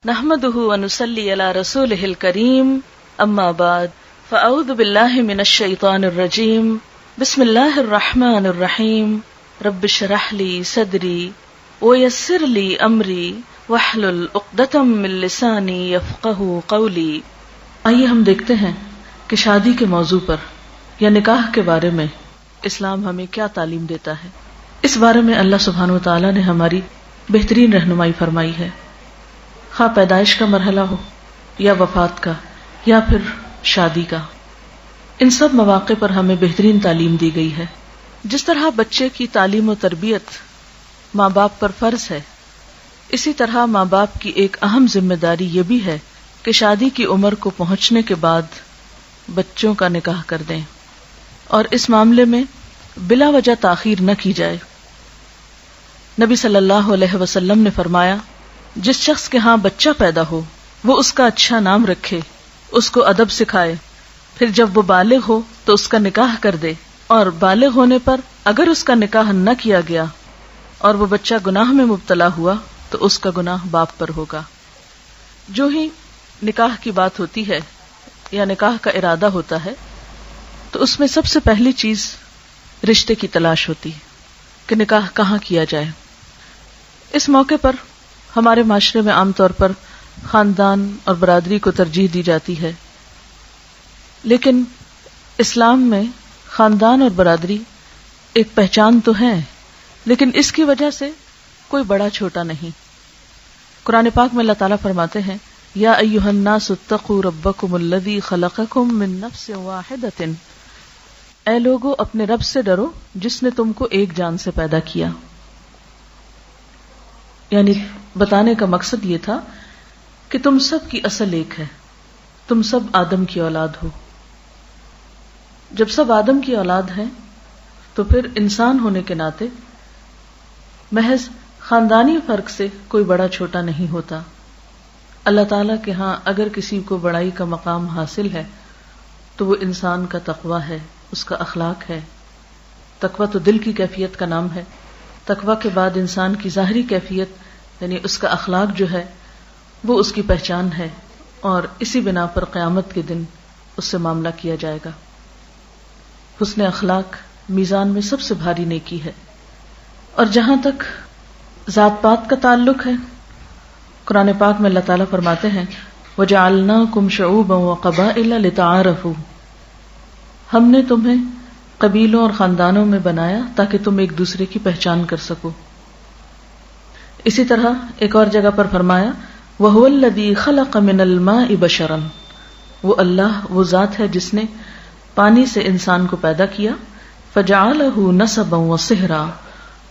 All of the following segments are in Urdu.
نحمده ونصلي على رسوله الكريم اما بعد فاعوذ بالله من الشيطان الرجيم بسم الله الرحمن الرحيم رب اشرح لي صدري ويسر لي امري واحلل عقدة من لساني يفقهوا قولي۔ آئیے ہم دیکھتے ہیں کہ شادی کے موضوع پر یا نکاح کے بارے میں اسلام ہمیں کیا تعلیم دیتا ہے۔ اس بارے میں اللہ سبحانہ وتعالی نے ہماری بہترین رہنمائی فرمائی ہے، خواہ پیدائش کا مرحلہ ہو یا وفات کا یا پھر شادی کا، ان سب مواقع پر ہمیں بہترین تعلیم دی گئی ہے۔ جس طرح بچے کی تعلیم و تربیت ماں باپ پر فرض ہے، اسی طرح ماں باپ کی ایک اہم ذمہ داری یہ بھی ہے کہ شادی کی عمر کو پہنچنے کے بعد بچوں کا نکاح کر دیں اور اس معاملے میں بلا وجہ تاخیر نہ کی جائے۔ نبی صلی اللہ علیہ وسلم نے فرمایا، جس شخص کے ہاں بچہ پیدا ہو وہ اس کا اچھا نام رکھے، اس کو ادب سکھائے، پھر جب وہ بالغ ہو تو اس کا نکاح کر دے، اور بالغ ہونے پر اگر اس کا نکاح نہ کیا گیا اور وہ بچہ گناہ میں مبتلا ہوا تو اس کا گناہ باپ پر ہوگا۔ جو ہی نکاح کی بات ہوتی ہے یا نکاح کا ارادہ ہوتا ہے تو اس میں سب سے پہلی چیز رشتے کی تلاش ہوتی ہے کہ نکاح کہاں کیا جائے۔ اس موقع پر ہمارے معاشرے میں عام طور پر خاندان اور برادری کو ترجیح دی جاتی ہے، لیکن اسلام میں خاندان اور برادری ایک پہچان تو ہے، لیکن اس کی وجہ سے کوئی بڑا چھوٹا نہیں۔ قرآن پاک میں اللہ تعالیٰ فرماتے ہیں، یا ایھا الناس اتقوا ربکم الذی خلقکم من نفس واحدۃ، اے لوگو اپنے رب سے ڈرو جس نے تم کو ایک جان سے پیدا کیا۔ یعنی بتانے کا مقصد یہ تھا کہ تم سب کی اصل ایک ہے، تم سب آدم کی اولاد ہو۔ جب سب آدم کی اولاد ہیں تو پھر انسان ہونے کے ناطے محض خاندانی فرق سے کوئی بڑا چھوٹا نہیں ہوتا۔ اللہ تعالیٰ کے ہاں اگر کسی کو بڑائی کا مقام حاصل ہے تو وہ انسان کا تقویٰ ہے، اس کا اخلاق ہے۔ تقویٰ تو دل کی کیفیت کا نام ہے۔ تقویٰ کے بعد انسان کی ظاہری کیفیت یعنی اس کا اخلاق جو ہے وہ اس کی پہچان ہے، اور اسی بنا پر قیامت کے دن اس سے معاملہ کیا جائے گا۔ حسن اخلاق میزان میں سب سے بھاری نیکی ہے۔ اور جہاں تک ذات پات کا تعلق ہے، قرآن پاک میں اللہ تعالیٰ فرماتے ہیں، وَجَعَلْنَاكُمْ شُعُوبًا وَقَبَائِلَ لِتَعَارَفُوا، ہم نے تمہیں قبیلوں اور خاندانوں میں بنایا تاکہ تم ایک دوسرے کی پہچان کر سکو۔ اسی طرح ایک اور جگہ پر فرمایا، وَهُوَ الَّذِي خَلَقَ مِنَ الْمَاءِ بَشَرًا، وہ اللہ وہ ذات ہے جس نے پانی سے انسان کو پیدا کیا، فَجَعَلَهُ نَسَبًا وَصِهْرًا،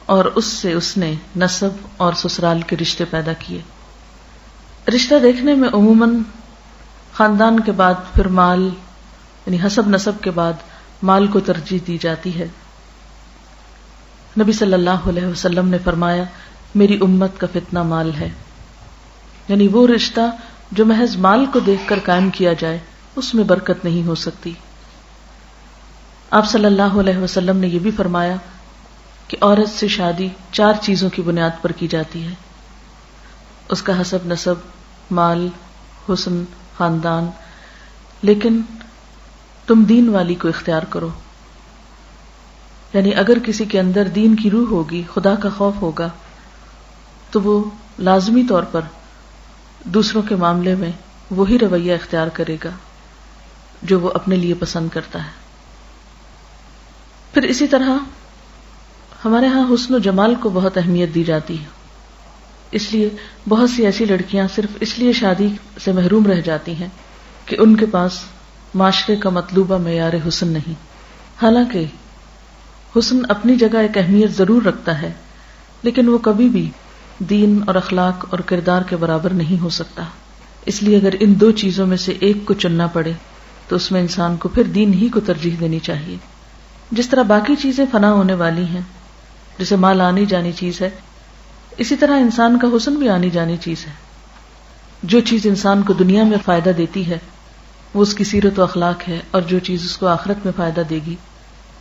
اور اس سے اس نے نسب اور سسرال کے رشتے پیدا کیے۔ رشتہ دیکھنے میں عموماً خاندان کے بعد پھر مال یعنی حسب نسب کے بعد مال کو ترجیح دی جاتی ہے۔ نبی صلی اللہ علیہ وسلم نے فرمایا، میری امت کا فتنہ مال ہے، یعنی وہ رشتہ جو محض مال کو دیکھ کر قائم کیا جائے اس میں برکت نہیں ہو سکتی۔ آپ صلی اللہ علیہ وسلم نے یہ بھی فرمایا کہ عورت سے شادی 4 چیزوں کی بنیاد پر کی جاتی ہے، اس کا حسب نسب، مال، حسن، خاندان، لیکن تم دین والی کو اختیار کرو۔ یعنی اگر کسی کے اندر دین کی روح ہوگی، خدا کا خوف ہوگا، تو وہ لازمی طور پر دوسروں کے معاملے میں وہی رویہ اختیار کرے گا جو وہ اپنے لیے پسند کرتا ہے۔ پھر اسی طرح ہمارے ہاں حسن و جمال کو بہت اہمیت دی جاتی ہے، اس لیے بہت سی ایسی لڑکیاں صرف اس لیے شادی سے محروم رہ جاتی ہیں کہ ان کے پاس معاشرے کا مطلوبہ معیار حسن نہیں۔ حالانکہ حسن اپنی جگہ ایک اہمیت ضرور رکھتا ہے، لیکن وہ کبھی بھی دین اور اخلاق اور کردار کے برابر نہیں ہو سکتا۔ اس لیے اگر ان 2 چیزوں میں سے ایک کو چننا پڑے تو اس میں انسان کو پھر دین ہی کو ترجیح دینی چاہیے۔ جس طرح باقی چیزیں فنا ہونے والی ہیں، جیسے مال آنی جانی چیز ہے، اسی طرح انسان کا حسن بھی آنی جانی چیز ہے۔ جو چیز انسان کو دنیا میں فائدہ دیتی ہے وہ اس کی سیرت و اخلاق ہے، اور جو چیز اس کو آخرت میں فائدہ دے گی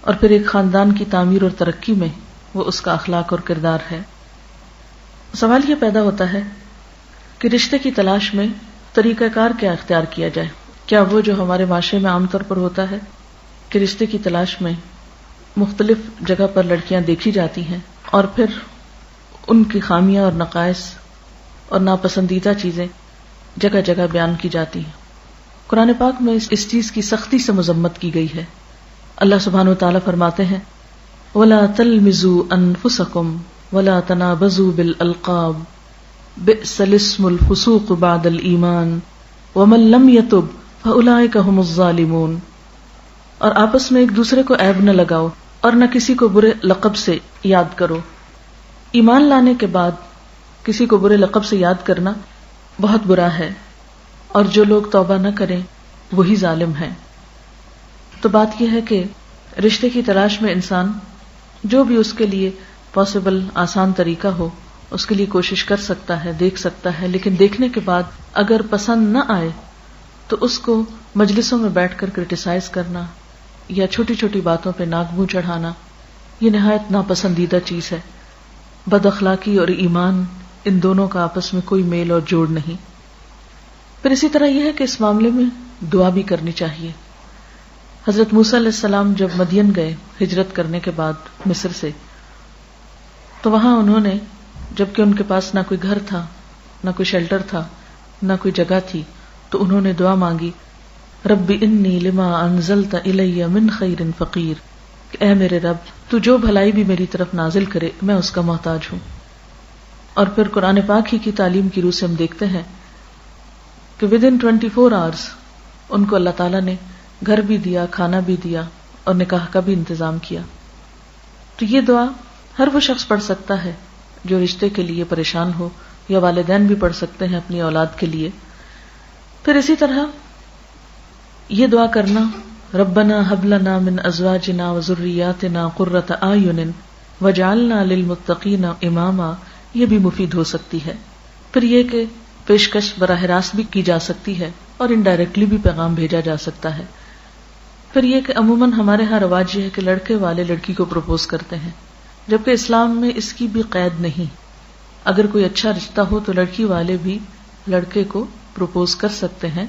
اور پھر ایک خاندان کی تعمیر اور ترقی میں وہ اس کا اخلاق اور کردار ہے۔ سوال یہ پیدا ہوتا ہے کہ رشتے کی تلاش میں طریقہ کار کیا اختیار کیا جائے. کیا وہ جو ہمارے معاشرے میں عام طور پر ہوتا ہے کہ رشتے کی تلاش میں مختلف جگہ پر لڑکیاں دیکھی جاتی ہیں اور پھر ان کی خامیاں اور نقائص اور ناپسندیدہ چیزیں جگہ جگہ بیان کی جاتی ہیں. قرآن پاک میں اس چیز کی سختی سے مذمت کی گئی ہے. اللہ سبحانہ وتعالی فرماتے ہیں وَلَا تَلْمِزُوا أَنفُسَكُمْ وَلَا تَنَابَزُوا بِالْأَلْقَابِ بِئْسَ الاسم الفسوق بعد الایمان ومن لم يتب فاولئک هم الظالمون. اور آپس میں ایک دوسرے کو عیب نہ لگاؤ اور نہ کسی کو برے لقب سے یاد کرو. ایمان لانے کے بعد کسی کو برے لقب سے یاد کرنا بہت برا ہے، اور جو لوگ توبہ نہ کریں وہی ظالم ہیں. تو بات یہ ہے کہ رشتے کی تلاش میں انسان جو بھی اس کے لیے پاسبل آسان طریقہ ہو اس کے لیے کوشش کر سکتا ہے، دیکھ سکتا ہے، لیکن دیکھنے کے بعد اگر پسند نہ آئے تو اس کو مجلسوں میں بیٹھ کر کرٹیسائز کرنا یا چھوٹی چھوٹی باتوں پہ ناک منہ چڑھانا یہ نہایت ناپسندیدہ چیز ہے. بد اخلاقی اور ایمان ان دونوں کا آپس میں کوئی میل اور جوڑ نہیں. پھر اسی طرح یہ ہے کہ اس معاملے میں دعا بھی کرنی چاہیے. حضرت موسیٰ علیہ السلام جب مدین گئے ہجرت کرنے کے بعد مصر سے، تو وہاں انہوں نے، جبکہ ان کے پاس نہ کوئی گھر تھا، نہ کوئی شیلٹر تھا، نہ کوئی جگہ تھی، تو انہوں نے دعا مانگی رب انی لما انزلت الی من خیر فقیر، کہ اے میرے رب تو جو بھلائی بھی میری طرف نازل کرے میں اس کا محتاج ہوں. اور پھر قرآن پاک ہی کی تعلیم کی روح سے ہم دیکھتے ہیں کہ within 24 hours ان کو اللہ تعالیٰ نے گھر بھی دیا، کھانا بھی دیا اور نکاح کا بھی انتظام کیا. تو یہ دعا ہر وہ شخص پڑھ سکتا ہے جو رشتے کے لیے پریشان ہو، یا والدین بھی پڑھ سکتے ہیں اپنی اولاد کے لیے. پھر اسی طرح یہ دعا کرنا ربنا هب لنا من ازواجنا وذرياتنا قرة اعین واجعلنا للمتقین اماما، یہ بھی مفید ہو سکتی ہے. پھر یہ کہ پیشکش براہ راست بھی کی جا سکتی ہے اور انڈائریکٹلی بھی پیغام بھیجا جا سکتا ہے. پھر یہ کہ عموماً ہمارے ہاں رواج یہ ہے کہ لڑکے والے لڑکی کو پروپوز کرتے ہیں، جبکہ اسلام میں اس کی بھی قید نہیں. اگر کوئی اچھا رشتہ ہو تو لڑکی والے بھی لڑکے کو پروپوز کر سکتے ہیں،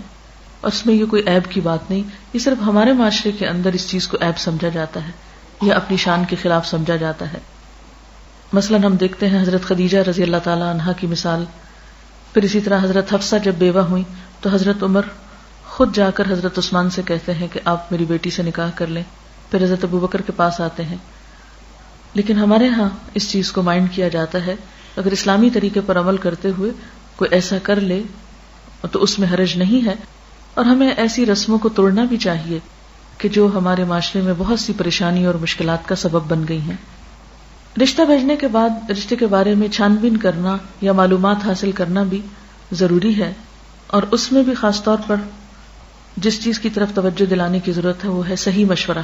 اور اس میں یہ کوئی عیب کی بات نہیں. یہ صرف ہمارے معاشرے کے اندر اس چیز کو عیب سمجھا جاتا ہے یا اپنی شان کے خلاف سمجھا جاتا ہے. مثلاً ہم دیکھتے ہیں حضرت خدیجہ رضی اللہ تعالی عنہا کی مثال. پھر اسی طرح حضرت حفصہ جب بیوہ ہوئی تو حضرت عمر خود جا کر حضرت عثمان سے کہتے ہیں کہ آپ میری بیٹی سے نکاح کر لیں. پھر حضرت ابوبکر کے پاس آتے ہیں. لیکن ہمارے ہاں اس چیز کو مائنڈ کیا جاتا ہے اگر اسلامی طریقے پر عمل کرتے ہوئے کوئی ایسا کر لے تو اس میں حرج نہیں ہے. اور ہمیں ایسی رسموں کو توڑنا بھی چاہیے کہ جو ہمارے معاشرے میں بہت سی پریشانی اور مشکلات کا سبب بن گئی ہیں. رشتہ بھیجنے کے بعد رشتے کے بارے میں چھان بین کرنا یا معلومات حاصل کرنا بھی ضروری ہے، اور اس میں بھی خاص طور پر جس چیز کی طرف توجہ دلانے کی ضرورت ہے وہ ہے صحیح مشورہ.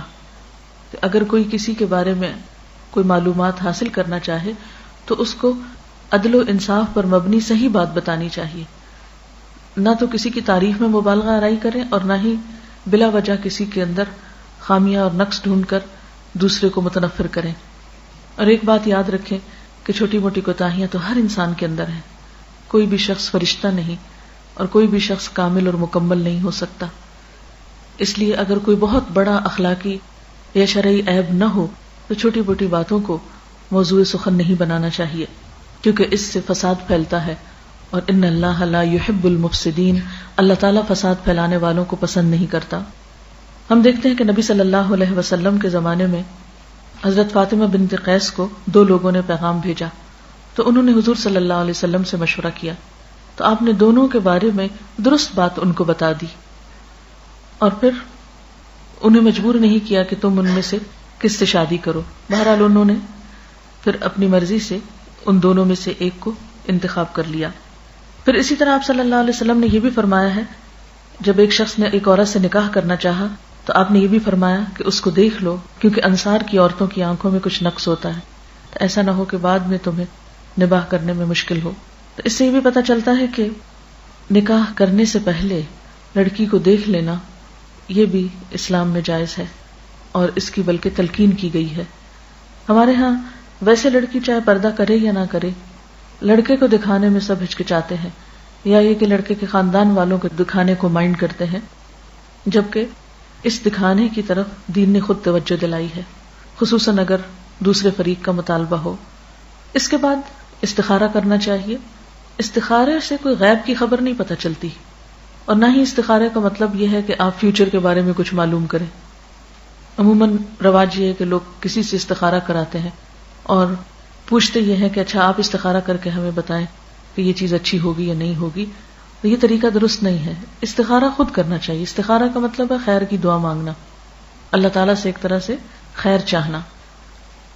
کہ اگر کوئی کسی کے بارے میں کوئی معلومات حاصل کرنا چاہے تو اس کو عدل و انصاف پر مبنی صحیح بات بتانی چاہیے، نہ تو کسی کی تعریف میں مبالغہ آرائی کریں اور نہ ہی بلا وجہ کسی کے اندر خامیاں اور نقص ڈھونڈ کر دوسرے کو متنفر کریں. اور ایک بات یاد رکھیں کہ چھوٹی موٹی کوتاہیاں تو ہر انسان کے اندر ہیں. کوئی بھی شخص فرشتہ نہیں اور کوئی بھی شخص کامل اور مکمل نہیں ہو سکتا. اس لیے اگر کوئی بہت بڑا اخلاقی یا شرعی عیب نہ ہو تو چھوٹی موٹی باتوں کو موضوع سخن نہیں بنانا چاہیے، کیونکہ اس سے فساد پھیلتا ہے، اور ان اللہ لا يحب المفسدین، اللہ تعالیٰ فساد پھیلانے والوں کو پسند نہیں کرتا. ہم دیکھتے ہیں کہ نبی صلی اللہ علیہ وسلم کے زمانے میں حضرت فاطمہ بنت قیس کو 2 لوگوں نے پیغام بھیجا، تو انہوں نے حضور صلی اللہ علیہ وسلم سے مشورہ کیا، تو آپ نے دونوں کے بارے میں درست بات ان کو بتا دی، اور پھر انہیں مجبور نہیں کیا کہ تم ان میں سے کس سے شادی کرو. بہرحال انہوں نے پھر اپنی مرضی سے ان دونوں میں سے ایک کو انتخاب کر لیا. پھر اسی طرح آپ صلی اللہ علیہ وسلم نے یہ بھی فرمایا ہے، جب ایک شخص نے ایک عورت سے نکاح کرنا چاہا تو آپ نے یہ بھی فرمایا کہ اس کو دیکھ لو، کیونکہ انصار کی عورتوں کی آنکھوں میں کچھ نقص ہوتا ہے، تو ایسا نہ ہو کہ بعد میں تمہیں نکاح کرنے میں مشکل ہو. تو اس سے یہ بھی پتہ چلتا ہے کہ نکاح کرنے سے پہلے لڑکی کو دیکھ لینا یہ بھی اسلام میں جائز ہے، اور اس کی بلکہ تلقین کی گئی ہے. ہمارے ہاں ویسے لڑکی چاہے پردہ کرے یا نہ کرے، لڑکے کو دکھانے میں سب ہچکچاتے ہیں یا یہ کہ لڑکے کے خاندان والوں کو دکھانے کو مائنڈ کرتے ہیں، جبکہ اس دکھانے کی طرف دین نے خود توجہ دلائی ہے، خصوصاً اگر دوسرے فریق کا مطالبہ ہو۔ اس کے بعد استخارہ کرنا چاہیے۔ استخارے سے کوئی غیب کی خبر نہیں پتہ چلتی، اور نہ ہی استخارے کا مطلب یہ ہے کہ آپ فیوچر کے بارے میں کچھ معلوم کریں۔ عموماً رواج یہ ہے کہ لوگ کسی سے استخارہ کراتے ہیں اور پوچھتے یہ ہیں کہ اچھا آپ استخارہ کر کے ہمیں بتائیں کہ یہ چیز اچھی ہوگی یا نہیں ہوگی۔ تو یہ طریقہ درست نہیں ہے، استخارہ خود کرنا چاہیے۔ استخارہ کا مطلب ہے خیر کی دعا مانگنا، اللہ تعالیٰ سے ایک طرح سے خیر چاہنا،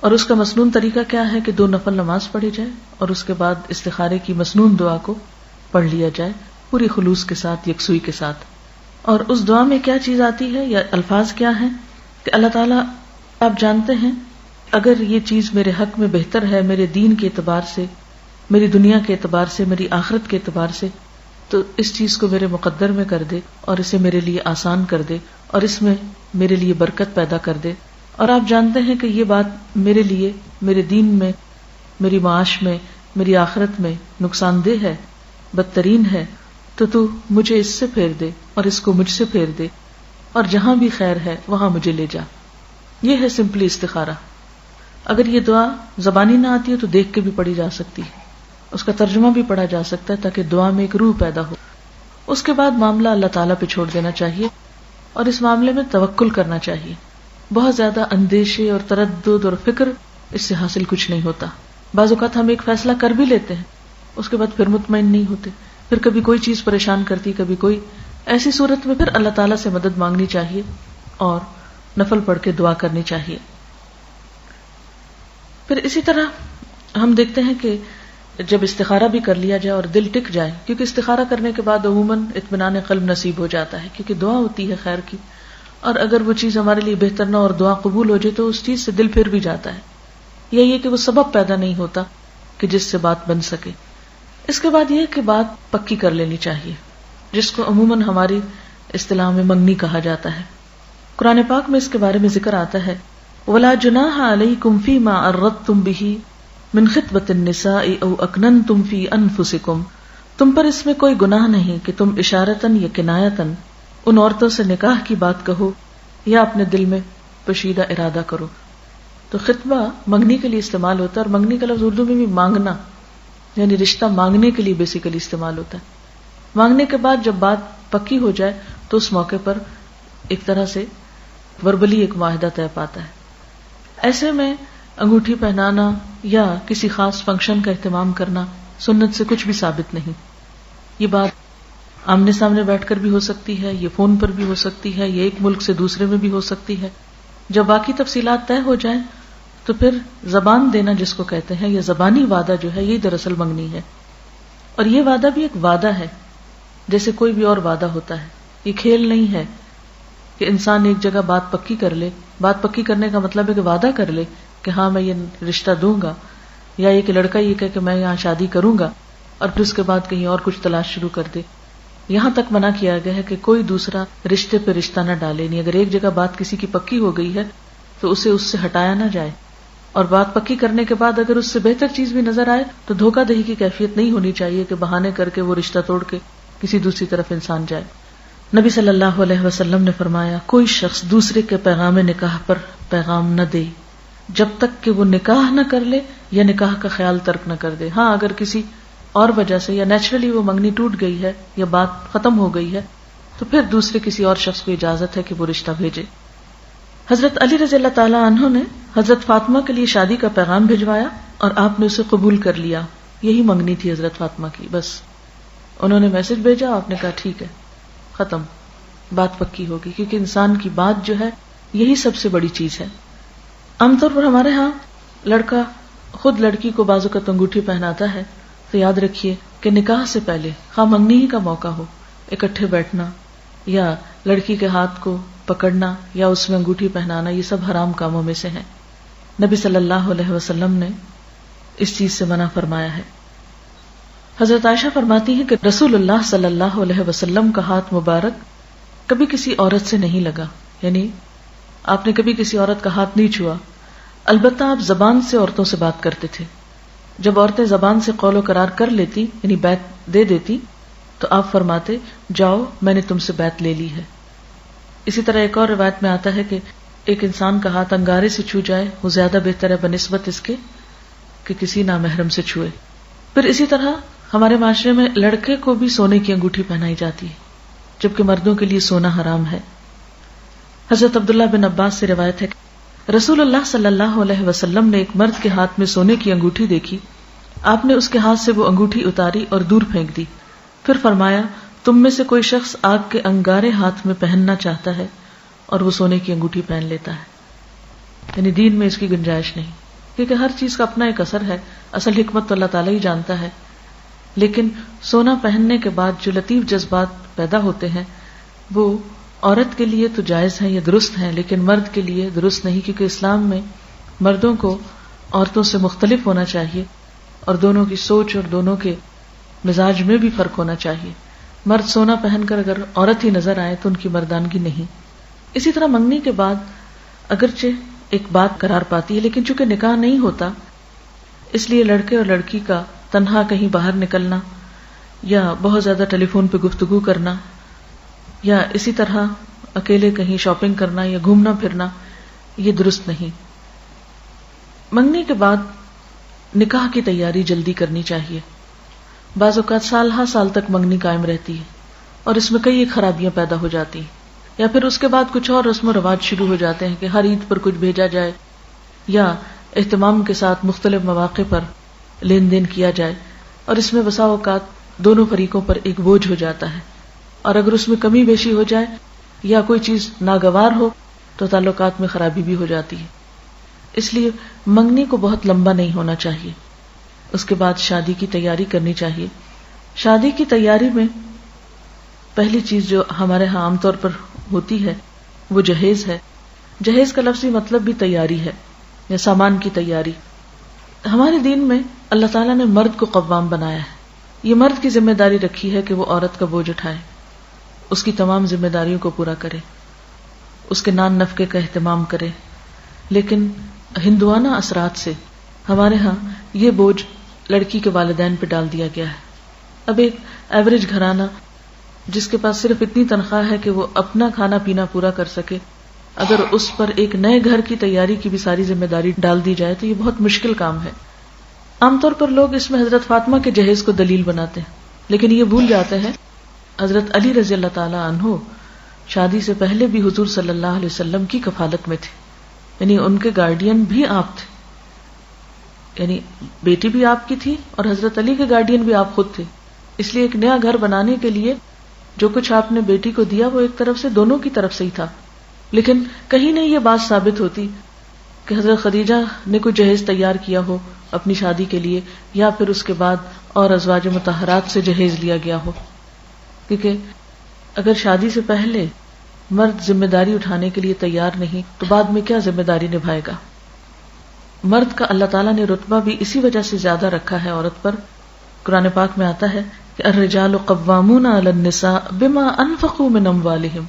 اور اس کا مسنون طریقہ کیا ہے کہ 2 نفل نماز پڑھی جائے اور اس کے بعد استخارے کی مسنون دعا کو پڑھ لیا جائے پوری خلوص کے ساتھ، یکسوئی کے ساتھ۔ اور اس دعا میں کیا چیز آتی ہے یا الفاظ کیا ہیں کہ اللہ تعالیٰ آپ جانتے ہیں اگر یہ چیز میرے حق میں بہتر ہے، میرے دین کے اعتبار سے، میری دنیا کے اعتبار سے، میری آخرت کے اعتبار سے، تو اس چیز کو میرے مقدر میں کر دے اور اسے میرے لیے آسان کر دے اور اس میں میرے لیے برکت پیدا کر دے۔ اور آپ جانتے ہیں کہ یہ بات میرے لیے، میرے دین میں، میری معاش میں، میری آخرت میں نقصان دہ ہے، بدترین ہے، تو مجھے اس سے پھیر دے اور اس کو مجھ سے پھیر دے، اور جہاں بھی خیر ہے وہاں مجھے لے جا۔ یہ ہے سمپلی استخارہ۔ اگر یہ دعا زبانی نہ آتی ہے تو دیکھ کے بھی پڑھی جا سکتی ہے، اس کا ترجمہ بھی پڑھا جا سکتا ہے تاکہ دعا میں ایک روح پیدا ہو۔ اس کے بعد معاملہ اللہ تعالیٰ پہ چھوڑ دینا چاہیے اور اس معاملے میں توکل کرنا چاہیے۔ بہت زیادہ اندیشے اور تردد اور فکر اس سے حاصل کچھ نہیں ہوتا۔ بعض اوقات ہم ایک فیصلہ کر بھی لیتے ہیں، اس کے بعد پھر مطمئن نہیں ہوتے، پھر کبھی کوئی چیز پریشان کرتی، کبھی کوئی۔ ایسی صورت میں پھر اللہ تعالیٰ سے مدد مانگنی چاہیے اور نفل پڑھ کے دعا کرنی چاہیے۔ پھر اسی طرح ہم دیکھتے ہیں کہ جب استخارہ بھی کر لیا جائے اور دل ٹک جائے، کیونکہ استخارہ کرنے کے بعد عموماً اطمینان قلب نصیب ہو جاتا ہے، کیونکہ دعا ہوتی ہے خیر کی، اور اگر وہ چیز ہمارے لیے بہتر نہ اور دعا قبول ہو جائے تو اس چیز سے دل پھر بھی جاتا ہے۔ یہی ہے کہ وہ سبب پیدا نہیں ہوتا کہ جس سے بات بن سکے۔ اس کے بعد یہ کہ بات پکی کر لینی چاہیے، جس کو عموماً ہماری اصطلاح میں منگنی کہا جاتا ہے۔ قرآن پاک میں اس کے بارے میں ذکر آتا ہے وَلَا جُنَاحَ عَلَيْكُمْ فِي مَا عَرَّضْتُمْ بِهِ مِنْ خِطْبَةِ النِّسَاءِ أَوْ أَكْنَنْتُمْ فِي أَنفُسِكُمْ، تم پر اس میں کوئی گناہ نہیں کہ تم اشارتاً یا کنایتاً ان عورتوں سے نکاح کی بات کہو یا اپنے دل میں پوشیدہ ارادہ کرو۔ تو خطبہ منگنی کے لیے استعمال ہوتا ہے، اور منگنی کا لفظ اردو میں بھی مانگنا، یعنی رشتہ مانگنے کے لیے بیسیکلی استعمال ہوتا ہے۔ مانگنے کے بعد جب بات پکی ہو جائے تو اس موقع پر ایک طرح سے وربلی ایک معاہدہ طے پاتا ہے۔ ایسے میں انگوٹھی پہنانا یا کسی خاص فنکشن کا اہتمام کرنا سنت سے کچھ بھی ثابت نہیں۔ یہ بات آمنے سامنے بیٹھ کر بھی ہو سکتی ہے، یہ فون پر بھی ہو سکتی ہے، یہ ایک ملک سے دوسرے میں بھی ہو سکتی ہے۔ جب باقی تفصیلات طے ہو جائیں تو پھر زبان دینا جس کو کہتے ہیں، یہ زبانی وعدہ جو ہے، یہ دراصل منگنی ہے۔ اور یہ وعدہ بھی ایک وعدہ ہے جیسے کوئی بھی اور وعدہ ہوتا ہے، یہ کھیل نہیں ہے کہ انسان ایک جگہ بات پکی کر لے۔ بات پکی کرنے کا مطلب ہے کہ وعدہ کر لے کہ ہاں میں یہ رشتہ دوں گا، یا یہ کہ لڑکا یہ کہ میں یہاں شادی کروں گا، اور پھر اس کے بعد کہیں اور کچھ تلاش شروع کر دے۔ یہاں تک منع کیا گیا ہے کہ کوئی دوسرا رشتے پہ رشتہ نہ ڈالے، نہیں اگر ایک جگہ بات کسی کی پکی ہو گئی ہے تو اسے اس سے ہٹایا نہ جائے، اور بات پکی کرنے کے بعد اگر اس سے بہتر چیز بھی نظر آئے تو دھوکہ دہی کی کیفیت نہیں ہونی چاہیے کہ بہانے کر کے وہ رشتہ توڑ کے کسی دوسری طرف انسان جائے۔ نبی صلی اللہ علیہ وسلم نے فرمایا کوئی شخص دوسرے کے پیغام نکاح پر پیغام نہ دے جب تک کہ وہ نکاح نہ کر لے یا نکاح کا خیال ترک نہ کر دے۔ ہاں اگر کسی اور وجہ سے یا نیچرلی وہ منگنی ٹوٹ گئی ہے یا بات ختم ہو گئی ہے تو پھر دوسرے کسی اور شخص کو اجازت ہے کہ وہ رشتہ بھیجے۔ حضرت علی رضی اللہ تعالی عنہ نے حضرت فاطمہ کے لیے شادی کا پیغام بھجوایا اور آپ نے اسے قبول کر لیا۔ یہی منگنی تھی حضرت فاطمہ کی، بس انہوں نے میسج بھیجا، آپ نے کہا ٹھیک ہے، ختم، بات پکی ہوگی، کیونکہ انسان کی بات جو ہے یہی سب سے بڑی چیز ہے۔ عام طور پر ہمارے ہاں لڑکا خود لڑکی کو بعض اوقات انگوٹھی پہناتا ہے، تو یاد رکھیے کہ نکاح سے پہلے خواہ منگنی ہی کا موقع ہو، اکٹھے بیٹھنا یا لڑکی کے ہاتھ کو پکڑنا یا اس میں انگوٹھی پہنانا، یہ سب حرام کاموں میں سے ہیں۔ نبی صلی اللہ علیہ وسلم نے اس چیز سے منع فرمایا ہے۔ حضرت عائشہ فرماتی ہیں کہ رسول اللہ صلی اللہ علیہ وسلم کا ہاتھ مبارک کبھی کسی عورت سے نہیں لگا، یعنی آپ نے کبھی کسی عورت کا ہاتھ نہیں چھوا، البتہ آپ زبان سے عورتوں سے بات کرتے تھے۔ جب عورتیں زبان سے قول و قرار کر لیتی، یعنی بیعت دے دیتی، تو آپ فرماتے جاؤ میں نے تم سے بیعت لے لی ہے. اسی طرح ایک اور روایت میں آتا ہے کہ ایک انسان کا ہاتھ انگارے سے چھو جائے وہ زیادہ بہتر ہے بنسبت اس کے کہ کسی نامحرم سے چھوئے. پھر اسی طرح ہمارے معاشرے میں لڑکے کو بھی سونے کی انگوٹھی پہنائی جاتی ہے جبکہ مردوں کے لیے سونا حرام ہے. حضرت عبداللہ بن عباس سے روایت ہے کہ رسول اللہ صلی اللہ علیہ وسلم نے ایک مرد کے ہاتھ میں سونے کی انگوٹھی دیکھی. آپ نے اس کے ہاتھ سے وہ انگوٹھی اتاری اور دور پھینک دی. پھر فرمایا تم میں سے کوئی شخص آگ کے انگارے ہاتھ میں پہننا چاہتا ہے اور وہ سونے کی انگوٹھی پہن لیتا ہے. یعنی دین میں اس کی گنجائش نہیں، کیونکہ ہر چیز کا اپنا ایک اثر ہے. اصل حکمت تو اللہ تعالیٰ ہی جانتا ہے، لیکن سونا پہننے کے بعد جو لطیف جذبات پیدا ہوتے ہیں وہ عورت کے لیے تو جائز ہیں یا درست ہیں، لیکن مرد کے لیے درست نہیں، کیونکہ اسلام میں مردوں کو عورتوں سے مختلف ہونا چاہیے اور دونوں کی سوچ اور دونوں کے مزاج میں بھی فرق ہونا چاہیے. مرد سونا پہن کر اگر عورت ہی نظر آئے تو ان کی مردانگی نہیں. اسی طرح منگنی کے بعد اگرچہ ایک بات قرار پاتی ہے، لیکن چونکہ نکاح نہیں ہوتا اس لیے لڑکے اور لڑکی کا تنہا کہیں باہر نکلنا یا بہت زیادہ ٹیلی فون پہ گفتگو کرنا یا اسی طرح اکیلے کہیں شاپنگ کرنا یا گھومنا پھرنا یہ درست نہیں. منگنی کے بعد نکاح کی تیاری جلدی کرنی چاہیے. بعض اوقات سال ہر سال تک منگنی قائم رہتی ہے اور اس میں کئی خرابیاں پیدا ہو جاتی ہیں، یا پھر اس کے بعد کچھ اور رسم و رواج شروع ہو جاتے ہیں کہ ہر عید پر کچھ بھیجا جائے یا اہتمام کے ساتھ مختلف مواقع پر لین دین کیا جائے، اور اس میں بسا اوقات دونوں فریقوں پر ایک بوجھ ہو جاتا ہے. اور اگر اس میں کمی بیشی ہو جائے یا کوئی چیز ناگوار ہو تو تعلقات میں خرابی بھی ہو جاتی ہے. اس لیے منگنی کو بہت لمبا نہیں ہونا چاہیے. اس کے بعد شادی کی تیاری کرنی چاہیے. شادی کی تیاری میں پہلی چیز جو ہمارے ہاں عام طور پر ہوتی ہے وہ جہیز ہے. جہیز کا لفظی مطلب بھی تیاری ہے یا سامان کی تیاری. ہمارے دین میں اللہ تعالیٰ نے مرد کو قوام بنایا ہے. یہ مرد کی ذمہ داری رکھی ہے کہ وہ عورت کا بوجھ اٹھائے، اس کی تمام ذمہ داریوں کو پورا کرے، اس کے نان نفقے کا اہتمام کرے. لیکن ہندوانہ اثرات سے ہمارے ہاں یہ بوجھ لڑکی کے والدین پہ ڈال دیا گیا ہے. اب ایک ایوریج گھرانہ جس کے پاس صرف اتنی تنخواہ ہے کہ وہ اپنا کھانا پینا پورا کر سکے، اگر اس پر ایک نئے گھر کی تیاری کی بھی ساری ذمہ داری ڈال دی جائے تو یہ بہت مشکل کام ہے. عام طور پر لوگ اس میں حضرت فاطمہ کے جہیز کو دلیل بناتے ہیں، لیکن یہ بھول جاتے ہیں حضرت علی رضی اللہ تعالی عنہ شادی سے پہلے بھی حضور صلی اللہ علیہ وسلم کی کفالت میں تھے، یعنی ان کے گارڈین بھی آپ تھے. یعنی بیٹی بھی آپ کی تھی اور حضرت علی کے گارڈین بھی آپ خود تھے. اس لیے ایک نیا گھر بنانے کے لیے جو کچھ آپ نے بیٹی کو دیا وہ ایک طرف سے دونوں کی طرف سے ہی تھا. لیکن کہیں نہیں یہ بات ثابت ہوتی کہ حضرت خدیجہ نے کوئی جہیز تیار کیا ہو اپنی شادی کے لیے یا پھر اس کے بعد اور ازواج مطہرات سے جہیز لیا گیا ہو. کیونکہ اگر شادی سے پہلے مرد ذمہ داری اٹھانے کے لیے تیار نہیں تو بعد میں کیا ذمہ داری نبھائے گا. مرد کا اللہ تعالیٰ نے رتبہ بھی اسی وجہ سے زیادہ رکھا ہے عورت پر. قرآن پاک میں آتا ہے کہ الرجال قوامون علی النساء بما انفقوا من اموالہم.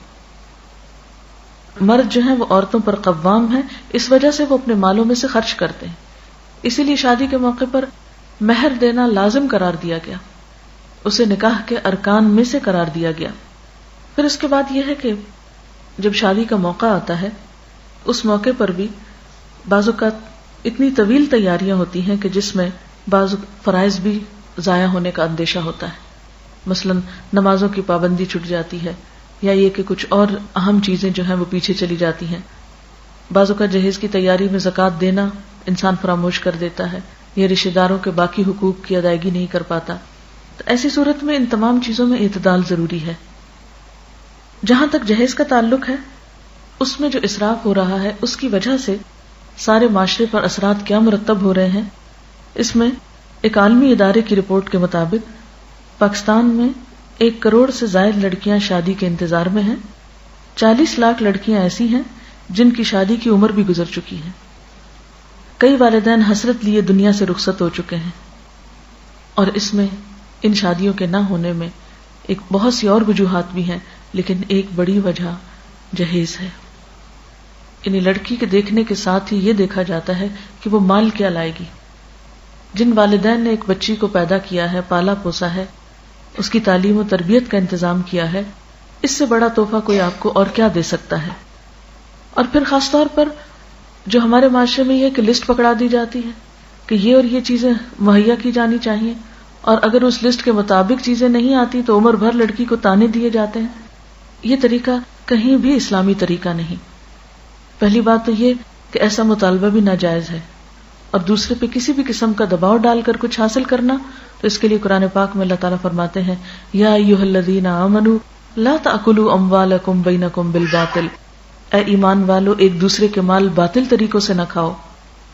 مرد جو ہیں وہ عورتوں پر قوام ہیں اس وجہ سے وہ اپنے مالوں میں سے خرچ کرتے ہیں. اسی لیے شادی کے موقع پر مہر دینا لازم قرار دیا گیا، اسے نکاح کے ارکان میں سے قرار دیا گیا. پھر اس کے بعد یہ ہے کہ جب شادی کا موقع آتا ہے اس موقع پر بھی بعض اوقات اتنی طویل تیاریاں ہوتی ہیں کہ جس میں بعض فرائض بھی ضائع ہونے کا اندیشہ ہوتا ہے. مثلا نمازوں کی پابندی چھٹ جاتی ہے یا یہ کہ کچھ اور اہم چیزیں جو ہیں وہ پیچھے چلی جاتی ہیں. بعض اوقات جہیز کی تیاری میں زکوٰۃ دینا انسان فراموش کر دیتا ہے یا رشتہ داروں کے باقی حقوق کی ادائیگی نہیں کر پاتا. تو ایسی صورت میں ان تمام چیزوں میں اعتدال ضروری ہے. جہاں تک جہیز کا تعلق ہے اس میں جو اسراف ہو رہا ہے اس کی وجہ سے سارے معاشرے پر اثرات کیا مرتب ہو رہے ہیں. اس میں ایک عالمی ادارے کی رپورٹ کے مطابق پاکستان میں 1 کروڑ سے زائد لڑکیاں شادی کے انتظار میں ہیں. 40 لاکھ لڑکیاں ایسی ہیں جن کی شادی کی عمر بھی گزر چکی ہے. کئی والدین حسرت لیے دنیا سے رخصت ہو چکے ہیں. اور اس میں ان شادیوں کے نہ ہونے میں ایک بہت سی اور وجوہات بھی ہیں، لیکن ایک بڑی وجہ جہیز ہے. یعنی لڑکی کے دیکھنے کے ساتھ ہی یہ دیکھا جاتا ہے کہ وہ مال کیا لائے گی. جن والدین نے ایک بچی کو پیدا کیا ہے، پالا پوسا ہے، اس کی تعلیم و تربیت کا انتظام کیا ہے، اس سے بڑا تحفہ کوئی آپ کو اور کیا دے سکتا ہے؟ اور پھر خاص طور پر جو ہمارے معاشرے میں یہ کہ لسٹ پکڑا دی جاتی ہے کہ یہ اور یہ چیزیں مہیا کی جانی چاہیے، اور اگر اس لسٹ کے مطابق چیزیں نہیں آتی تو عمر بھر لڑکی کو تانے دیے جاتے ہیں۔ یہ طریقہ کہیں بھی اسلامی طریقہ نہیں۔ پہلی بات تو یہ کہ ایسا مطالبہ بھی ناجائز ہے، اور دوسرے پہ کسی بھی قسم کا دباؤ ڈال کر کچھ حاصل کرنا، تو اس کے لیے قرآن پاک میں اللہ تعالیٰ فرماتے ہیں یا ایھا الذین آمنوا لا تأکلوا اموالکم بینکم بالباطل، اے ایمان والو ایک دوسرے کے مال باطل طریقوں سے نہ کھاؤ۔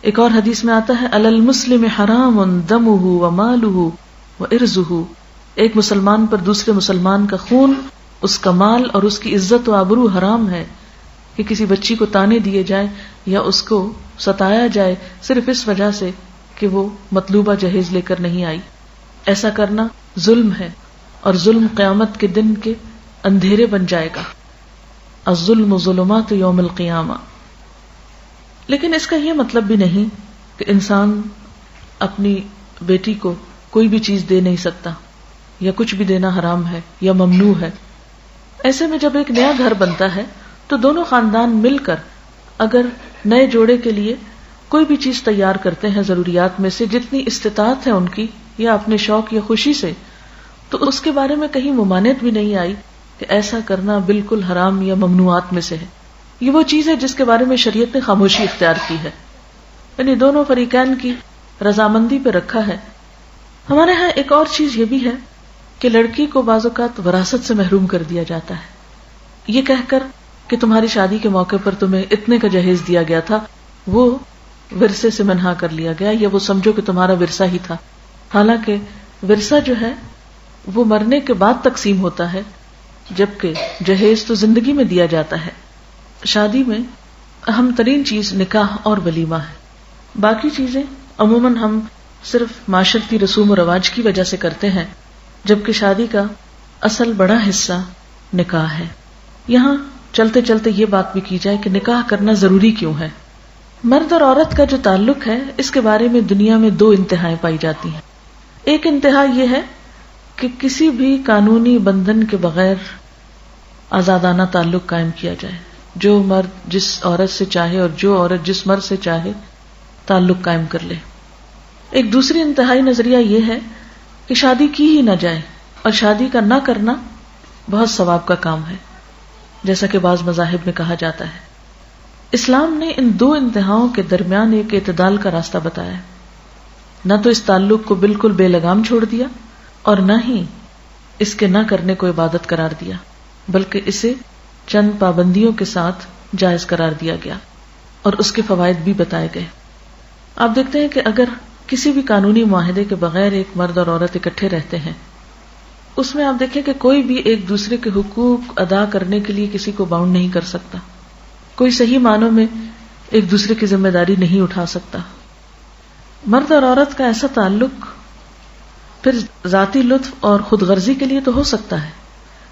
ایک اور حدیث میں آتا ہے علی المسلم حرام دمہ ومالہ وعرضہ، ایک مسلمان پر دوسرے مسلمان کا خون، اس کا مال اور اس کی عزت و آبرو حرام ہے، کہ کسی بچی کو تانے دیے جائیں یا اس کو ستایا جائے صرف اس وجہ سے کہ وہ مطلوبہ جہیز لے کر نہیں آئی۔ ایسا کرنا ظلم ہے، اور ظلم قیامت کے دن کے اندھیرے بن جائے گا۔ الظلم ظلمات یوم القیامہ۔ لیکن اس کا یہ مطلب بھی نہیں کہ انسان اپنی بیٹی کو کوئی بھی چیز دے نہیں سکتا، یا کچھ بھی دینا حرام ہے یا ممنوع ہے۔ ایسے میں جب ایک نیا گھر بنتا ہے تو دونوں خاندان مل کر اگر نئے جوڑے کے لیے کوئی بھی چیز تیار کرتے ہیں ضروریات میں سے جتنی استطاعت ہے ان کی، یا اپنے شوق یا خوشی سے، تو اس کے بارے میں کہیں ممانعت بھی نہیں آئی کہ ایسا کرنا بالکل حرام یا ممنوعات میں سے ہے۔ یہ وہ چیز ہے جس کے بارے میں شریعت نے خاموشی اختیار کی ہے، یعنی دونوں فریقین کی رضامندی پہ رکھا ہے۔ ہمارے ہاں ایک اور چیز یہ بھی ہے کہ لڑکی کو بعض اوقات وراثت سے محروم کر دیا جاتا ہے، یہ کہہ کر کہ تمہاری شادی کے موقع پر تمہیں اتنے کا جہیز دیا گیا تھا، وہ ورثے سے منہا کر لیا گیا، یا وہ سمجھو کہ تمہارا ورثہ ہی تھا۔ حالانکہ ورثہ جو ہے وہ مرنے کے بعد تقسیم ہوتا ہے، جبکہ جہیز تو زندگی میں دیا جاتا ہے۔ شادی میں اہم ترین چیز نکاح اور ولیمہ ہے، باقی چیزیں عموماً ہم صرف معاشرتی رسوم و رواج کی وجہ سے کرتے ہیں، جبکہ شادی کا اصل بڑا حصہ نکاح ہے۔ یہاں چلتے چلتے یہ بات بھی کی جائے کہ نکاح کرنا ضروری کیوں ہے۔ مرد اور عورت کا جو تعلق ہے اس کے بارے میں دنیا میں دو انتہائیں پائی جاتی ہیں۔ ایک انتہا یہ ہے کہ کسی بھی قانونی بندھن کے بغیر آزادانہ تعلق قائم کیا جائے، جو مرد جس عورت سے چاہے اور جو عورت جس مرد سے چاہے تعلق قائم کر لے۔ ایک دوسری انتہائی نظریہ یہ ہے کہ شادی کی ہی نہ جائے، اور شادی کا نہ کرنا بہت ثواب کا کام ہے، جیسا کہ بعض مذاہب میں کہا جاتا ہے۔ اسلام نے ان دو انتہاؤں کے درمیان ایک اعتدال کا راستہ بتایا ہے، نہ تو اس تعلق کو بالکل بے لگام چھوڑ دیا اور نہ ہی اس کے نہ کرنے کو عبادت قرار دیا، بلکہ اسے چند پابندیوں کے ساتھ جائز قرار دیا گیا اور اس کے فوائد بھی بتائے گئے۔ آپ دیکھتے ہیں کہ اگر کسی بھی قانونی معاہدے کے بغیر ایک مرد اور عورت اکٹھے رہتے ہیں، اس میں آپ دیکھیں کہ کوئی بھی ایک دوسرے کے حقوق ادا کرنے کے لیے کسی کو باؤنڈ نہیں کر سکتا، کوئی صحیح معنوں میں ایک دوسرے کی ذمہ داری نہیں اٹھا سکتا۔ مرد اور عورت کا ایسا تعلق پھر ذاتی لطف اور خود غرضی کے لیے تو ہو سکتا ہے،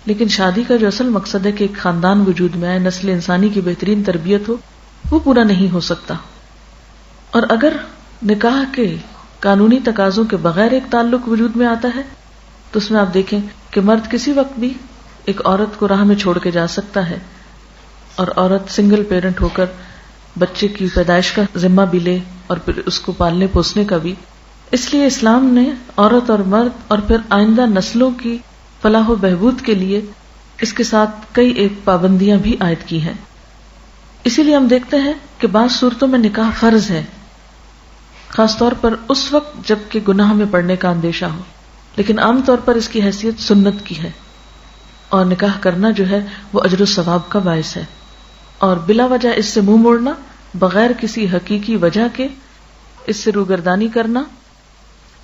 لیکن شادی کا جو اصل مقصد ہے کہ ایک خاندان وجود میں آئے، نسل انسانی کی بہترین تربیت ہو، وہ پورا نہیں ہو سکتا۔ اور اگر نکاح کے قانونی تقاضوں کے بغیر ایک تعلق وجود میں آتا ہے تو اس میں آپ دیکھیں کہ مرد کسی وقت بھی ایک عورت کو راہ میں چھوڑ کے جا سکتا ہے، اور عورت سنگل پیرنٹ ہو کر بچے کی پیدائش کا ذمہ بھی لے اور پھر اس کو پالنے پوسنے کا بھی۔ اس لیے اسلام نے عورت اور مرد اور پھر آئندہ نسلوں کی فلاح و بہبود کے لیے اس کے ساتھ کئی ایک پابندیاں بھی عائد کی ہیں۔ اسی لیے ہم دیکھتے ہیں کہ بعض صورتوں میں نکاح فرض ہے، خاص طور پر اس وقت جب کہ گناہ میں پڑنے کا اندیشہ ہو، لیکن عام طور پر اس کی حیثیت سنت کی ہے، اور نکاح کرنا جو ہے وہ اجر و ثواب کا باعث ہے۔ اور بلا وجہ اس سے منہ موڑنا، بغیر کسی حقیقی وجہ کے اس سے روگردانی کرنا،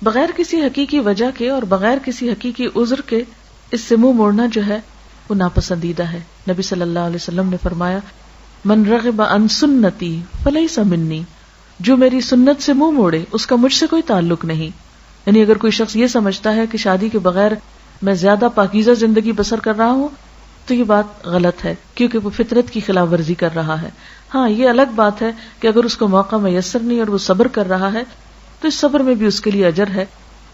بغیر کسی حقیقی وجہ کے اور بغیر کسی حقیقی عذر کے اس سے منہ موڑنا جو ہے وہ ناپسندیدہ ہے۔ نبی صلی اللہ علیہ وسلم نے فرمایا من رغب عن سنتی فلیس منی، جو میری سنت سے منہ موڑے اس کا مجھ سے کوئی تعلق نہیں۔ یعنی اگر کوئی شخص یہ سمجھتا ہے کہ شادی کے بغیر میں زیادہ پاکیزہ زندگی بسر کر رہا ہوں تو یہ بات غلط ہے، کیونکہ وہ فطرت کی خلاف ورزی کر رہا ہے۔ ہاں یہ الگ بات ہے کہ اگر اس کو موقع میسر نہیں اور وہ صبر کر رہا ہے تو اس صبر میں بھی اس کے لیے اجر ہے،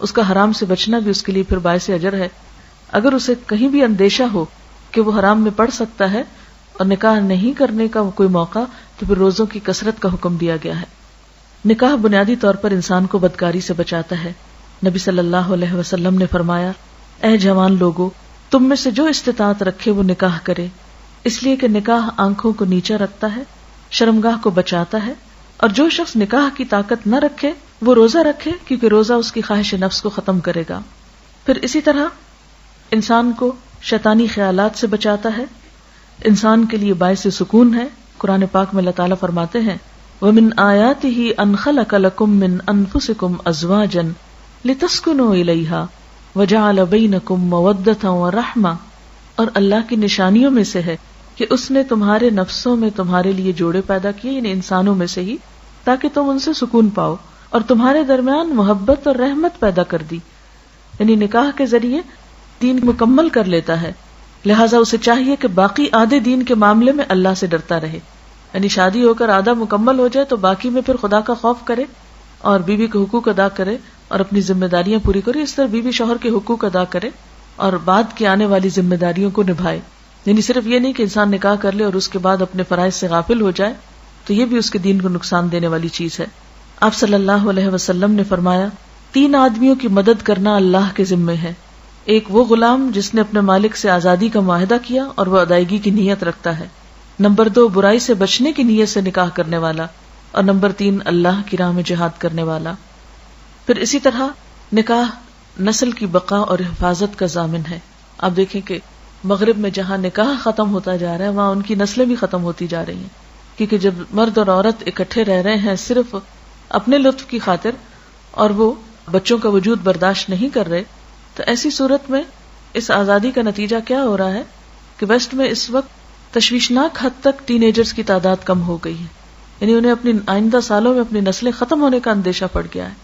اس کا حرام سے بچنا بھی اس کے لیے پھر باعث اجر ہے۔ اگر اسے کہیں بھی اندیشہ ہو کہ وہ حرام میں پڑ سکتا ہے اور نکاح نہیں کرنے کا کوئی موقع، تو پھر روزوں کی کثرت کا حکم دیا گیا ہے۔ نکاح بنیادی طور پر انسان کو بدکاری سے بچاتا ہے۔ نبی صلی اللہ علیہ وسلم نے فرمایا، اے جوان لوگو، تم میں سے جو استطاعت رکھے وہ نکاح کرے، اس لیے کہ نکاح آنکھوں کو نیچا رکھتا ہے، شرمگاہ کو بچاتا ہے، اور جو شخص نکاح کی طاقت نہ رکھے وہ روزہ رکھے، کیونکہ روزہ اس کی خواہش نفس کو ختم کرے گا۔ پھر اسی طرح انسان کو شیطانی خیالات سے بچاتا ہے، انسان کے لیے باعث سکون ہے۔ قرآن پاک میں اللہ تعالیٰ فرماتے ہیں، وَمِنْ آيَاتِهِ أَنْ خَلَقَ لَكُم مِّنْ أَنفُسِكُمْ أَزْوَاجًا لِتَسْكُنُوا إِلَيْهَا وَجَعَلَ بَيْنَكُم مَّوَدَّةً وَرَحْمَةً، اور اللہ کی نشانیوں میں سے ہے کہ اس نے تمہارے نفسوں میں تمہارے لیے جوڑے پیدا کیے، یعنی انسانوں میں سے ہی، تاکہ تم ان سے سکون پاؤ، اور تمہارے درمیان محبت اور رحمت پیدا کر دی۔ یعنی نکاح کے ذریعے دین مکمل کر لیتا ہے، لہٰذا اسے چاہیے کہ باقی آدھے دین کے معاملے میں اللہ سے ڈرتا رہے، یعنی شادی ہو کر آدھا مکمل ہو جائے تو باقی میں پھر خدا کا خوف کرے اور بیوی کے حقوق ادا کرے اور اپنی ذمہ داریاں پوری کرے۔ اس طرح بیوی شوہر کے حقوق ادا کرے اور بعد کی آنے والی ذمہ داریوں کو نبھائے، یعنی صرف یہ نہیں کہ انسان نکاح کر لے اور اس کے بعد اپنے فرائض سے غافل ہو جائے، تو یہ بھی اس کے دین کو نقصان دینے والی چیز ہے۔ آپ صلی اللہ علیہ وسلم نے فرمایا، 3 آدمیوں کی مدد کرنا اللہ کے ذمے ہے، ایک وہ غلام جس نے اپنے مالک سے آزادی کا معاہدہ کیا اور وہ ادائیگی کی نیت رکھتا ہے، نمبر 2 برائی سے بچنے کی نیت سے نکاح کرنے والا، اور نمبر 3 اللہ کی راہ میں جہاد کرنے والا۔ پھر اسی طرح نکاح نسل کی بقا اور حفاظت کا ضامن ہے۔ آپ دیکھیں کہ مغرب میں جہاں نکاح ختم ہوتا جا رہا ہے وہاں ان کی نسلیں بھی ختم ہوتی جا رہی ہیں، کیونکہ جب مرد اور عورت اکٹھے رہ رہے ہیں صرف اپنے لطف کی خاطر اور وہ بچوں کا وجود برداشت نہیں کر رہے، تو ایسی صورت میں اس آزادی کا نتیجہ کیا ہو رہا ہے کہ ویسٹ میں اس وقت تشویشناک حد تک ٹین ایجرز کی تعداد کم ہو گئی ہے، یعنی انہیں اپنی آئندہ سالوں میں اپنی نسلیں ختم ہونے کا اندیشہ پڑ گیا ہے۔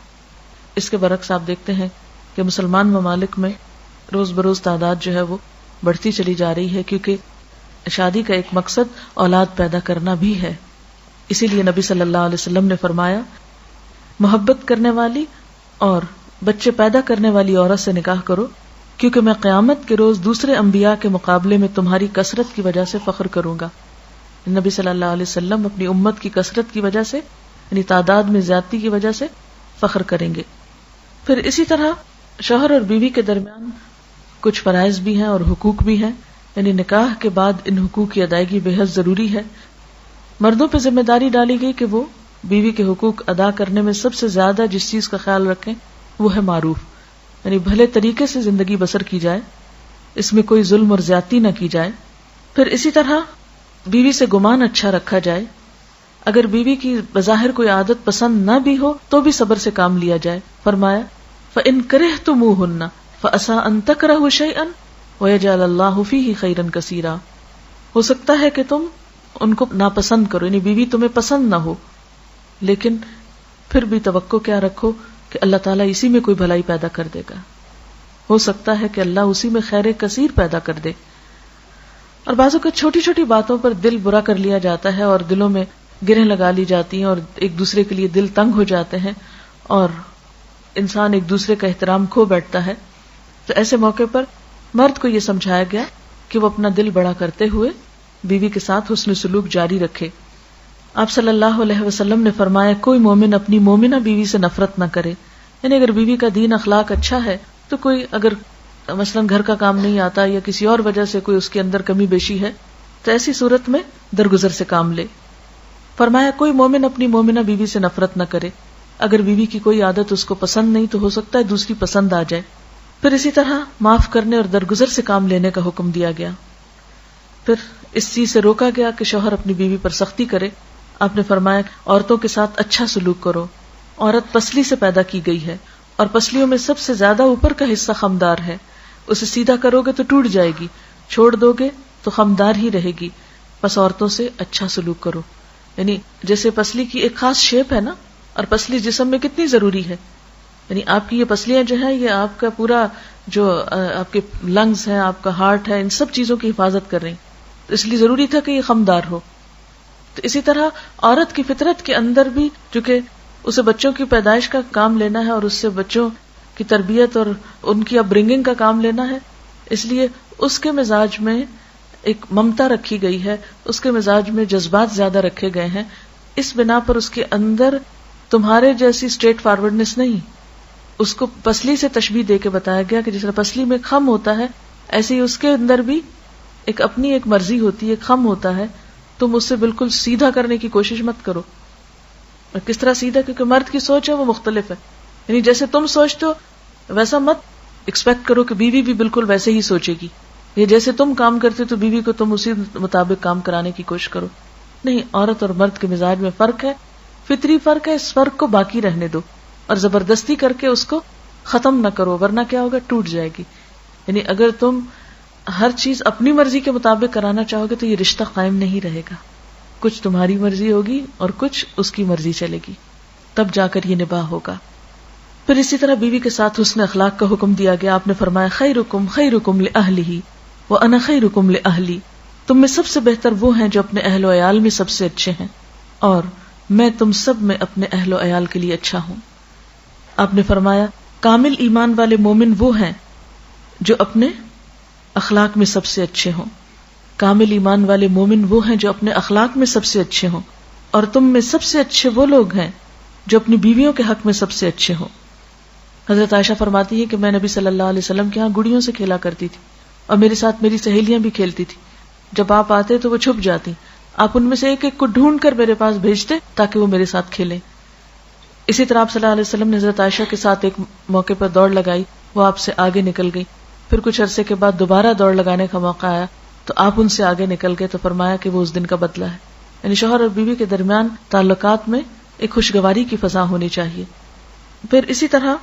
اس کے برعکس آپ دیکھتے ہیں کہ مسلمان ممالک میں روز بروز تعداد جو ہے وہ بڑھتی چلی جا رہی ہے، کیونکہ شادی کا ایک مقصد اولاد پیدا کرنا بھی ہے۔ اسی لیے نبی صلی اللہ علیہ وسلم نے فرمایا، محبت کرنے والی اور بچے پیدا کرنے والی عورت سے نکاح کرو، کیونکہ میں قیامت کے روز دوسرے انبیاء کے مقابلے میں تمہاری کثرت کی وجہ سے فخر کروں گا۔ نبی صلی اللہ علیہ وسلم اپنی امت کی کثرت کی وجہ سے، یعنی تعداد میں زیادتی کی وجہ سے فخر کریں گے۔ پھر اسی طرح شوہر اور بیوی کے درمیان کچھ فرائض بھی ہیں اور حقوق بھی ہیں، یعنی نکاح کے بعد ان حقوق کی ادائیگی بے حد ضروری ہے۔ مردوں پہ ذمہ داری ڈالی گئی کہ وہ بیوی کے حقوق ادا کرنے میں سب سے زیادہ جس چیز کا خیال رکھیں وہ ہے معروف، یعنی بھلے طریقے سے زندگی بسر کی جائے، اس میں کوئی ظلم اور زیادتی نہ کی جائے۔ پھر اسی طرح بیوی سے گمان اچھا رکھا جائے، اگر بیوی کی بظاہر کوئی عادت پسند نہ بھی ہو تو بھی صبر سے کام لیا جائے۔ فرمایا، فَإِن كَرِهْتُمُوهُنَّ فَعَسَىٰ أَن تَكْرَهُوا شَيْئًا وَيَجْعَلَ اللَّهُ فِيهِ خَيْرًا كَثِيرًا، ہو سکتا ہے کہ تم ان کو ناپسند کرو، یعنی بیوی تمہیں پسند نہ ہو، لیکن پھر بھی توقع کیا رکھو کہ اللہ تعالیٰ اسی میں کوئی بھلائی پیدا کر دے گا، ہو سکتا ہے کہ اللہ اسی میں خیر کثیر پیدا کر دے۔ اور بعضوں کو چھوٹی چھوٹی باتوں پر دل برا کر لیا جاتا ہے اور دلوں میں گرہیں لگا لی جاتی ہیں اور ایک دوسرے کے لیے دل تنگ ہو جاتے ہیں اور انسان ایک دوسرے کا احترام کھو بیٹھتا ہے۔ تو ایسے موقع پر مرد کو یہ سمجھایا گیا کہ وہ اپنا دل بڑا کرتے ہوئے بیوی کے ساتھ حسن سلوک جاری رکھے۔ آپ صلی اللہ علیہ وسلم نے فرمایا، کوئی مومن اپنی مومنہ بیوی سے نفرت نہ کرے، یعنی اگر بیوی کا دین اخلاق اچھا ہے تو کوئی اگر مثلا گھر کا کام نہیں آتا یا کسی اور وجہ سے کوئی اس کے اندر کمی بیشی ہے تو ایسی صورت میں درگزر سے کام لے۔ فرمایا، کوئی مومن اپنی مومنہ بیوی سے نفرت نہ کرے، اگر بیوی کی کوئی عادت اس کو پسند نہیں تو ہو سکتا ہے دوسری پسند آ جائے۔ پھر اسی طرح معاف کرنے اور درگزر سے کام لینے کا حکم دیا گیا۔ پھر اس چیز سے روکا گیا کہ شوہر اپنی بیوی پر سختی کرے۔ آپ نے فرمایا، عورتوں کے ساتھ اچھا سلوک کرو، عورت پسلی سے پیدا کی گئی ہے اور پسلیوں میں سب سے زیادہ اوپر کا حصہ خمدار ہے، اسے سیدھا کرو گے تو ٹوٹ جائے گی، چھوڑ دو گے تو خمدار ہی رہے گی، بس عورتوں سے اچھا سلوک کرو۔ یعنی جیسے پسلی کی ایک خاص شیپ ہے نا، اور پسلی جسم میں کتنی ضروری ہے، یعنی آپ کی یہ پسلیاں جو ہیں یہ آپ کا پورا جو آپ کے لنگز ہیں، آپ کا ہارٹ ہے، ان سب چیزوں کی حفاظت کر رہی ہیں، تو اس لیے ضروری تھا کہ یہ خمدار ہو۔ تو اسی طرح عورت کی فطرت کے اندر بھی چونکہ اسے بچوں کی پیدائش کا کام لینا ہے اور اس سے بچوں کی تربیت اور ان کی اپ برنگنگ کا کام لینا ہے، اس لیے اس کے مزاج میں ایک ممتا رکھی گئی ہے، اس کے مزاج میں جذبات زیادہ رکھے گئے ہیں، اس بنا پر اس کے اندر تمہارے جیسی اسٹریٹ فارورڈنس نہیں. اس کو پسلی سے تشبیہ دے کے بتایا گیا کہ جس طرح پسلی میں خم ہوتا ہے، ایسے ہی اس کے اندر بھی ایک اپنی ایک مرضی ہوتی ہے، ایک خم ہوتا ہے. تم اس سے بالکل سیدھا کرنے کی کوشش مت کرو. اور کس طرح سیدھا؟ کیونکہ مرد کی سوچ ہے وہ مختلف ہے، یعنی جیسے تم سوچتے ہو ویسا مت ایکسپیکٹ کرو کہ بیوی بھی بالکل ویسے ہی سوچے گی، یا جیسے تم کام کرتے تو بیوی کو تم اسی مطابق کام کرانے کی کوشش کرو. نہیں، عورت اور مرد کے مزاج میں فرق ہے، فطری فرق ہے. اس فرق کو باقی رہنے دو اور زبردستی کر کے اس کو ختم نہ کرو، ورنہ کیا ہوگا؟ ٹوٹ جائے گی. یعنی اگر تم ہر چیز اپنی مرضی کے مطابق کرانا چاہو گے تو یہ رشتہ قائم نہیں رہے گا. کچھ تمہاری مرضی ہوگی اور کچھ اس کی مرضی چلے گی، تب جا کر یہ نباہ ہوگا. پھر اسی طرح بیوی کے ساتھ حسن اخلاق کا حکم دیا گیا. آپ نے فرمایا خیرکم خیرکم لأہلہ وانا خیرکم لأہلی، تم میں سب سے بہتر وہ ہیں جو اپنے اہل و عیال میں سب سے اچھے ہیں، اور میں تم سب میں اپنے اہل و عیال کے لیے اچھا ہوں. آپ نے فرمایا کامل ایمان والے مومن وہ ہیں جو اپنے اخلاق میں سب سے اچھے ہوں. کامل ایمان والے مومن وہ ہیں جو اپنے اخلاق میں سب سے اچھے ہوں، اور تم میں سب سے اچھے وہ لوگ ہیں جو اپنی بیویوں کے حق میں سب سے اچھے ہوں. حضرت عائشہ فرماتی ہے کہ میں نبی صلی اللہ علیہ وسلم کے ہاں گڑیوں سے کھیلا کرتی تھی، اور میرے ساتھ میری سہیلیاں بھی کھیلتی تھی. جب آپ آتے تو وہ چھپ جاتی، آپ ان میں سے ایک ایک کو ڈھونڈ کر میرے پاس بھیجتے تاکہ وہ میرے ساتھ کھیلیں. اسی طرح آپ صلی اللہ علیہ وسلم نے حضرت عائشہ کے ساتھ ایک موقع پر دوڑ لگائی، وہ آپ سے آگے نکل گئی. پھر کچھ عرصے کے بعد دوبارہ دوڑ لگانے کا موقع آیا تو آپ ان سے آگے نکل گئے، تو فرمایا کہ وہ اس دن کا بدلہ ہے. یعنی شوہر اور بیوی کے درمیان تعلقات میں ایک خوشگواری کی فضا ہونی چاہیے. پھر اسی طرح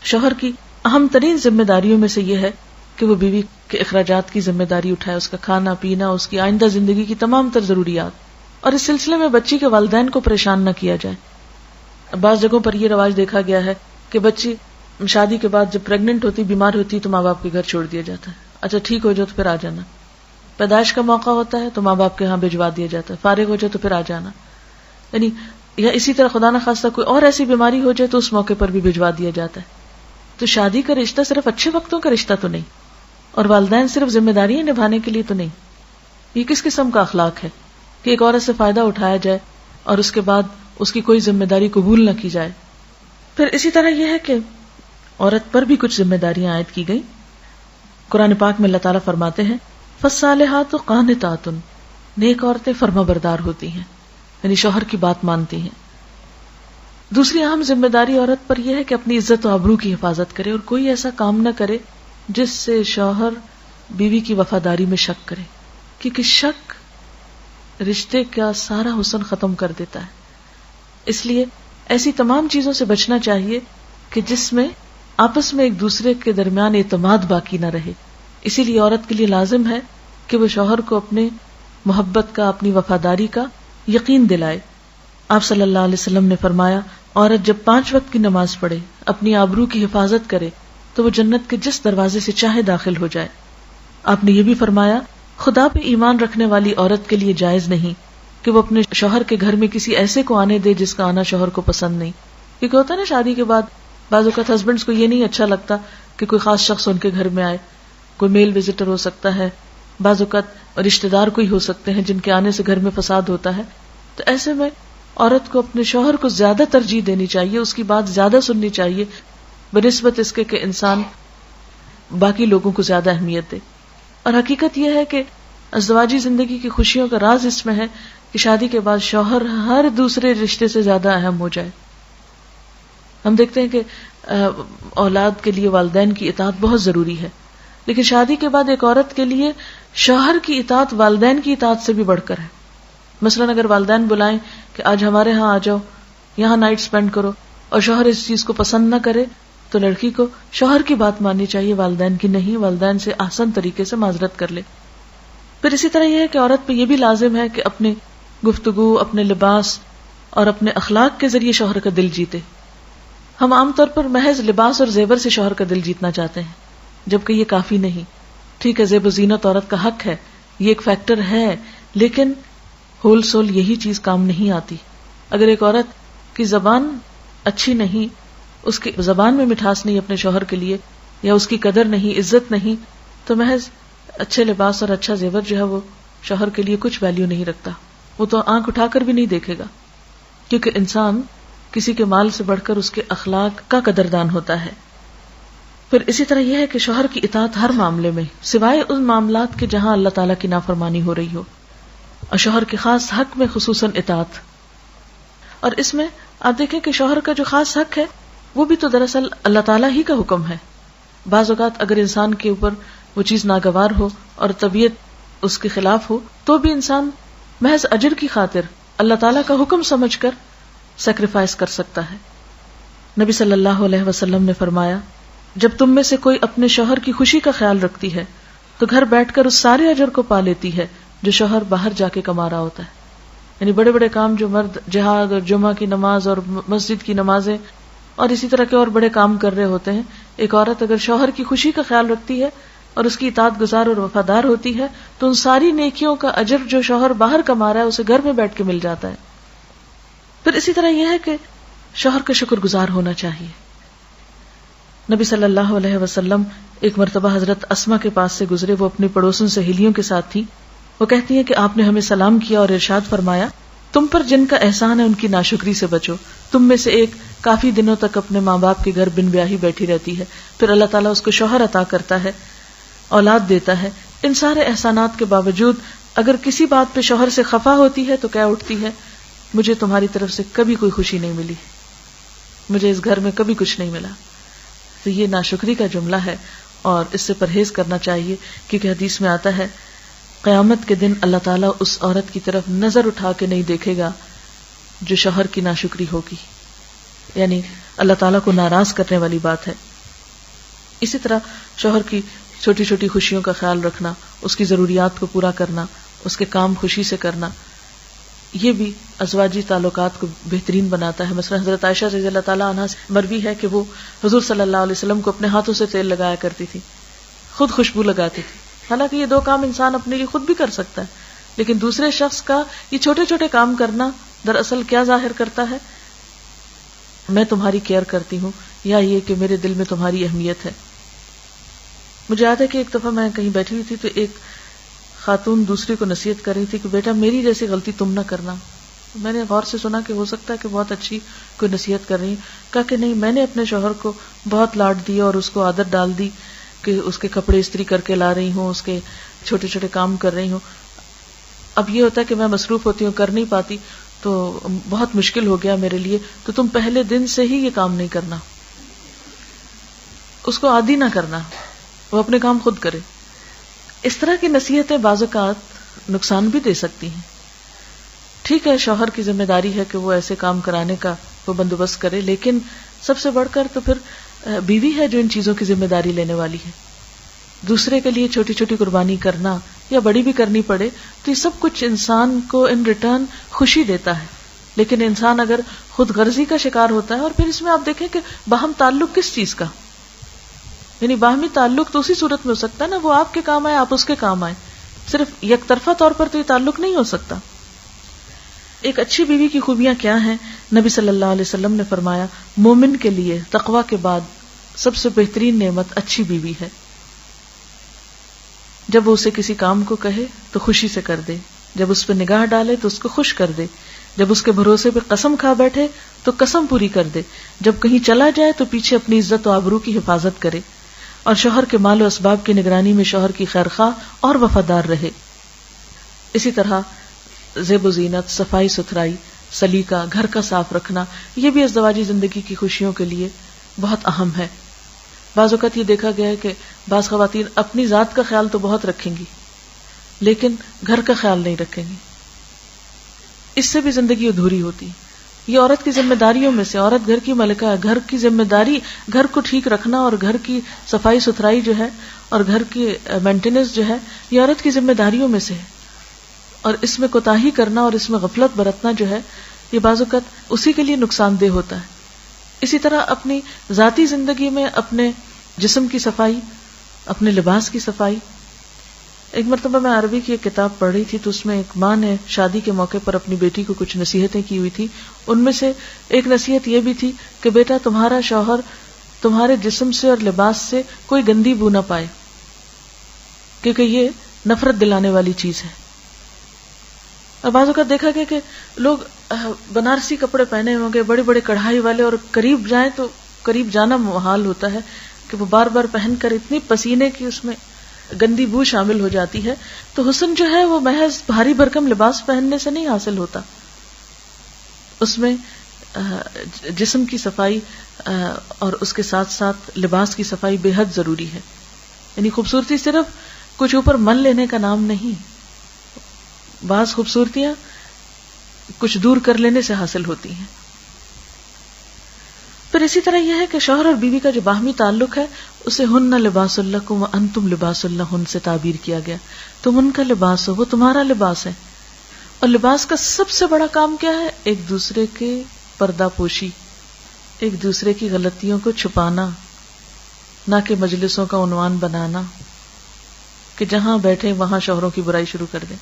شوہر کی اہم ترین ذمہ داریوں میں سے یہ ہے کہ وہ بیوی کے اخراجات کی ذمہ داری اٹھائے، اس کا کھانا پینا، اس کی آئندہ زندگی کی تمام تر ضروریات. اور اس سلسلے میں بچی کے والدین کو پریشان نہ کیا جائے. بعض جگہوں پر یہ رواج دیکھا گیا ہے کہ بچی شادی کے بعد جب پریگننٹ ہوتی، بیمار ہوتی تو ماں باپ کے گھر چھوڑ دیا جاتا ہے. اچھا ٹھیک ہو جاؤ تو پھر آ جانا. پیدائش کا موقع ہوتا ہے تو ماں باپ کے ہاں بھجوا دیا جاتا ہے، فارغ ہو جائے تو پھر آ جانا. یعنی یا اسی طرح خدا نہ خواستہ کوئی اور ایسی بیماری ہو جائے تو اس موقع پر بھی بھجوا دیا جاتا ہے. تو شادی کا رشتہ صرف اچھے وقتوں کا رشتہ تو نہیں، اور والدین صرف ذمہ داریاں نبھانے کے لیے تو نہیں. یہ کس قسم کا اخلاق ہے کہ ایک عورت سے فائدہ اٹھایا جائے اور اس کے بعد اس کی کوئی ذمہ داری قبول نہ کی جائے. پھر اسی طرح یہ ہے کہ عورت پر بھی کچھ ذمہ داریاں عائد کی گئی. قرآن پاک میں اللہ تعالیٰ فرماتے ہیں فالصالحات قانتات، نیک عورتیں فرما بردار ہوتی ہیں، یعنی شوہر کی بات مانتی ہیں. دوسری اہم ذمہ داری عورت پر یہ ہے کہ اپنی عزت و آبرو کی حفاظت کرے اور کوئی ایسا کام نہ کرے جس سے شوہر بیوی کی وفاداری میں شک کرے، کیونکہ شک رشتے کا سارا حسن ختم کر دیتا ہے. اس لیے ایسی تمام چیزوں سے بچنا چاہیے کہ جس میں آپس میں ایک دوسرے کے درمیان اعتماد باقی نہ رہے. اسی لیے عورت کے لیے لازم ہے کہ وہ شوہر کو اپنے محبت کا، اپنی وفاداری کا یقین دلائے. آپ صلی اللہ علیہ وسلم نے فرمایا عورت جب 5 وقت کی نماز پڑھے، اپنی آبرو کی حفاظت کرے تو وہ جنت کے جس دروازے سے چاہے داخل ہو جائے. آپ نے یہ بھی فرمایا خدا پہ ایمان رکھنے والی عورت کے لیے جائز نہیں کہ وہ اپنے شوہر کے گھر میں کسی ایسے کو آنے دے جس کا آنا شوہر کو پسند نہیں. کیونکہ ہوتا ہے نا شادی کے بعد بعض اوقات ہسبینڈز کو یہ نہیں اچھا لگتا کہ کوئی خاص شخص ان کے گھر میں آئے. کوئی میل وزٹر ہو سکتا ہے، بعض اوقات رشتہ دار کوئی ہو سکتے ہیں جن کے آنے سے گھر میں فساد ہوتا ہے. تو ایسے میں عورت کو اپنے شوہر کو زیادہ ترجیح دینی چاہیے، اس کی بات زیادہ سننی چاہیے بنسبت اس کے کہ انسان باقی لوگوں کو زیادہ اہمیت دے. اور حقیقت یہ ہے کہ ازدواجی زندگی کی خوشیوں کا راز اس میں ہے کہ شادی کے بعد شوہر ہر دوسرے رشتے سے زیادہ اہم ہو جائے. ہم دیکھتے ہیں کہ اولاد کے لیے والدین کی اطاعت بہت ضروری ہے، لیکن شادی کے بعد ایک عورت کے لیے شوہر کی اطاعت والدین کی اطاعت سے بھی بڑھ کر ہے. مثلا اگر والدین بلائیں کہ آج ہمارے ہاں آ جاؤ، یہاں نائٹ سپینڈ کرو، اور شوہر اس چیز کو پسند نہ کرے تو لڑکی کو شوہر کی بات ماننی چاہیے، والدین کی نہیں. والدین سے احسن طریقے سے معذرت کر لے. پھر اسی طرح یہ ہے کہ عورت پہ یہ بھی لازم ہے کہ اپنے گفتگو، اپنے لباس اور اپنے اخلاق کے ذریعے شوہر کا دل جیتے. ہم عام طور پر محض لباس اور زیور سے شوہر کا دل جیتنا چاہتے ہیں، جبکہ یہ کافی نہیں. ٹھیک ہے، زیب و زینت عورت کا حق ہے، یہ ایک فیکٹر ہے، لیکن ہول سول یہی چیز کام نہیں آتی. اگر ایک عورت کی زبان اچھی نہیں، اس کی زبان میں مٹھاس نہیں اپنے شوہر کے لیے، یا اس کی قدر نہیں، عزت نہیں، تو محض اچھے لباس اور اچھا زیور جو ہے وہ شوہر کے لیے کچھ ویلیو نہیں رکھتا، وہ تو آنکھ اٹھا کر بھی نہیں دیکھے گا، کیونکہ انسان کسی کے مال سے بڑھ کر اس کے اخلاق کا قدردان ہوتا ہے۔ پھر اسی طرح یہ ہے کہ شوہر کی اطاعت ہر معاملے میں، سوائے ان معاملات کے جہاں اللہ تعالیٰ کی نافرمانی ہو رہی ہو، اور شوہر کے خاص حق میں خصوصاً اطاعت۔ اور اس میں آپ دیکھیں کہ شوہر کا جو خاص حق ہے وہ بھی تو دراصل اللہ تعالیٰ ہی کا حکم ہے۔ بعض اوقات اگر انسان کے اوپر وہ چیز ناگوار ہو اور طبیعت اس کے خلاف ہو تو بھی انسان محض اجر کی خاطر اللہ تعالیٰ کا حکم سمجھ کر سیکریفائس کر سکتا ہے۔ نبی صلی اللہ علیہ وسلم نے فرمایا، جب تم میں سے کوئی اپنے شوہر کی خوشی کا خیال رکھتی ہے تو گھر بیٹھ کر اس سارے اجر کو پا لیتی ہے جو شوہر باہر جا کے کما رہا ہوتا ہے۔ یعنی بڑے بڑے کام جو مرد جہاد اور جمعہ کی نماز اور مسجد کی نمازیں اور اسی طرح کے اور بڑے کام کر رہے ہوتے ہیں، ایک عورت اگر شوہر کی خوشی کا خیال رکھتی ہے اور اس کی اطاعت گزار اور وفادار ہوتی ہے تو ان ساری نیکیوں کا اجر جو شوہر باہر کما رہا ہے اسے گھر میں بیٹھ کے مل جاتا ہے۔ پھر اسی طرح یہ ہے کہ شوہر کا شکر گزار ہونا چاہیے۔ نبی صلی اللہ علیہ وسلم ایک مرتبہ حضرت اسما کے پاس سے گزرے، وہ اپنی پڑوسن سہیلیوں کے ساتھ تھی۔ وہ کہتی ہیں کہ آپ نے ہمیں سلام کیا اور ارشاد فرمایا، تم پر جن کا احسان ہے ان کی ناشکری سے بچو۔ تم میں سے ایک کافی دنوں تک اپنے ماں باپ کے گھر بن بیاہی بیٹھی رہتی ہے، پھر اللہ تعالیٰ اس کو شوہر عطا کرتا ہے، اولاد دیتا ہے۔ ان سارے احسانات کے باوجود اگر کسی بات پہ شوہر سے خفا ہوتی ہے تو کیا اٹھتی ہے، مجھے تمہاری طرف سے کبھی کوئی خوشی نہیں ملی، مجھے اس گھر میں کبھی کچھ نہیں ملا۔ تو یہ ناشکری کا جملہ ہے اور اس سے پرہیز کرنا چاہیے، کیونکہ حدیث میں آتا ہے قیامت کے دن اللہ تعالیٰ اس عورت کی طرف نظر اٹھا کے نہیں دیکھے گا جو شوہر کی ناشکری ہوگی، یعنی اللہ تعالیٰ کو ناراض کرنے والی بات ہے۔ اسی طرح شوہر کی چھوٹی چھوٹی خوشیوں کا خیال رکھنا، اس کی ضروریات کو پورا کرنا، اس کے کام خوشی سے کرنا، یہ بھی ازواجی تعلقات کو بہترین بناتا ہے۔ مثلا حضرت عائشہ رضی اللہ تعالیٰ عنہا سے مروی ہے کہ وہ حضور صلی اللہ علیہ وسلم کو اپنے ہاتھوں سے تیل لگایا کرتی تھی، خود خوشبو لگاتی تھی۔ حالانکہ یہ دو کام انسان اپنے لیے خود بھی کر سکتا ہے، لیکن دوسرے شخص کا یہ چھوٹے چھوٹے کام کرنا دراصل کیا ظاہر کرتا ہے، میں تمہاری کیئر کرتی ہوں، یا یہ کہ میرے دل میں تمہاری اہمیت ہے۔ مجھے یاد ہے کہ ایک دفعہ میں کہیں بیٹھی ہوئی تھی تو ایک خاتون دوسری کو نصیحت کر رہی تھی کہ بیٹا میری جیسی غلطی تم نہ کرنا۔ میں نے غور سے سنا کہ ہو سکتا ہے کہ بہت اچھی کوئی نصیحت کر رہی، کہا کہ نہیں، میں نے اپنے شوہر کو بہت لاڈ دیا اور اس کو عادت ڈال دی کہ اس کے کپڑے استری کر کے لا رہی ہوں، اس کے چھوٹے چھوٹے کام کر رہی ہوں۔ اب یہ ہوتا ہے کہ میں مصروف ہوتی ہوں، کر نہیں پاتی، تو بہت مشکل ہو گیا میرے لیے، تو تم پہلے دن سے ہی یہ کام نہیں کرنا، اس کو عادی نہ کرنا، وہ اپنے کام خود کرے۔ اس طرح کی نصیحتیں بعض اوقات نقصان بھی دے سکتی ہیں۔ ٹھیک ہے، شوہر کی ذمہ داری ہے کہ وہ ایسے کام کرانے کا وہ بندوبست کرے، لیکن سب سے بڑھ کر تو پھر بیوی ہے جو ان چیزوں کی ذمہ داری لینے والی ہے۔ دوسرے کے لیے چھوٹی چھوٹی قربانی کرنا یا بڑی بھی کرنی پڑے تو یہ سب کچھ انسان کو ان ریٹرن خوشی دیتا ہے، لیکن انسان اگر خود غرضی کا شکار ہوتا ہے، اور پھر اس میں آپ دیکھیں کہ باہم تعلق کس چیز کا، یعنی باہمی تعلق تو اسی صورت میں ہو سکتا ہے نا، وہ آپ کے کام آئے، آپ اس کے کام آئے، صرف یک طرفہ طور پر تو یہ تعلق نہیں ہو سکتا۔ ایک اچھی بیوی کی خوبیاں کیا ہیں؟ نبی صلی اللہ علیہ وسلم نے فرمایا، مومن کے لیے تقوی کے بعد سب سے بہترین نعمت اچھی بیوی ہے۔ جب وہ اسے کسی کام کو کہے تو خوشی سے کر دے، جب اس پہ نگاہ ڈالے تو اس کو خوش کر دے، جب اس کے بھروسے پہ قسم کھا بیٹھے تو قسم پوری کر دے، جب کہیں چلا جائے تو پیچھے اپنی عزت و آبرو کی حفاظت کرے، اور شوہر کے مال و اسباب کی نگرانی میں شوہر کی خیرخواہ اور وفادار رہے۔ اسی طرح زیب و زینت، صفائی ستھرائی، سلیقہ، گھر کا صاف رکھنا، یہ بھی ازدواجی زندگی کی خوشیوں کے لیے بہت اہم ہے۔ بعض اوقات یہ دیکھا گیا ہے کہ بعض خواتین اپنی ذات کا خیال تو بہت رکھیں گی لیکن گھر کا خیال نہیں رکھیں گی، اس سے بھی زندگی ادھوری ہوتی ہے۔ یہ عورت کی ذمہ داریوں میں سے، عورت گھر کی ملکہ ہے، گھر کی ذمہ داری گھر کو ٹھیک رکھنا اور گھر کی صفائی ستھرائی جو ہے اور گھر کی مینٹیننس جو ہے، یہ عورت کی ذمہ داریوں میں سے ہے، اور اس میں کوتاہی کرنا اور اس میں غفلت برتنا جو ہے یہ بعض اوقات اسی کے لیے نقصان دہ ہوتا ہے۔ اسی طرح اپنی ذاتی زندگی میں اپنے جسم کی صفائی، اپنے لباس کی صفائی۔ ایک مرتبہ میں عربی کی ایک کتاب پڑھ رہی تھی تو اس میں ایک ماں نے شادی کے موقع پر اپنی بیٹی کو کچھ نصیحتیں کی ہوئی تھی، ان میں سے ایک نصیحت یہ بھی تھی کہ بیٹا تمہارا شوہر تمہارے جسم سے اور لباس سے کوئی گندی بو نہ پائے، کیونکہ یہ نفرت دلانے والی چیز ہے. اور بعض اوقات دیکھا گیا کہ لوگ بنارسی کپڑے پہنے ہوں گے بڑے بڑے کڑھائی والے، اور قریب جائیں تو قریب جانا محال ہوتا ہے کہ وہ بار بار پہن کر اتنی پسینے کی اس میں گندی بو شامل ہو جاتی ہے. تو حسن جو ہے وہ محض بھاری بھرکم لباس پہننے سے نہیں حاصل ہوتا، اس میں جسم کی صفائی اور اس کے ساتھ ساتھ لباس کی صفائی بے حد ضروری ہے. یعنی خوبصورتی صرف کچھ اوپر من لینے کا نام نہیں، بعض خوبصورتیاں کچھ دور کر لینے سے حاصل ہوتی ہیں. پھر اسی طرح یہ ہے کہ شوہر اور بیوی کا جو باہمی تعلق ہے اسے ہن لباس لکم وانتم لباس لہن سے تعبیر کیا گیا. تم ان کا لباس ہو، وہ تمہارا لباس ہے. اور لباس کا سب سے بڑا کام کیا ہے؟ ایک دوسرے کے پردہ پوشی، ایک دوسرے کی غلطیوں کو چھپانا، نہ کہ مجلسوں کا عنوان بنانا کہ جہاں بیٹھے وہاں شوہروں کی برائی شروع کر دیں.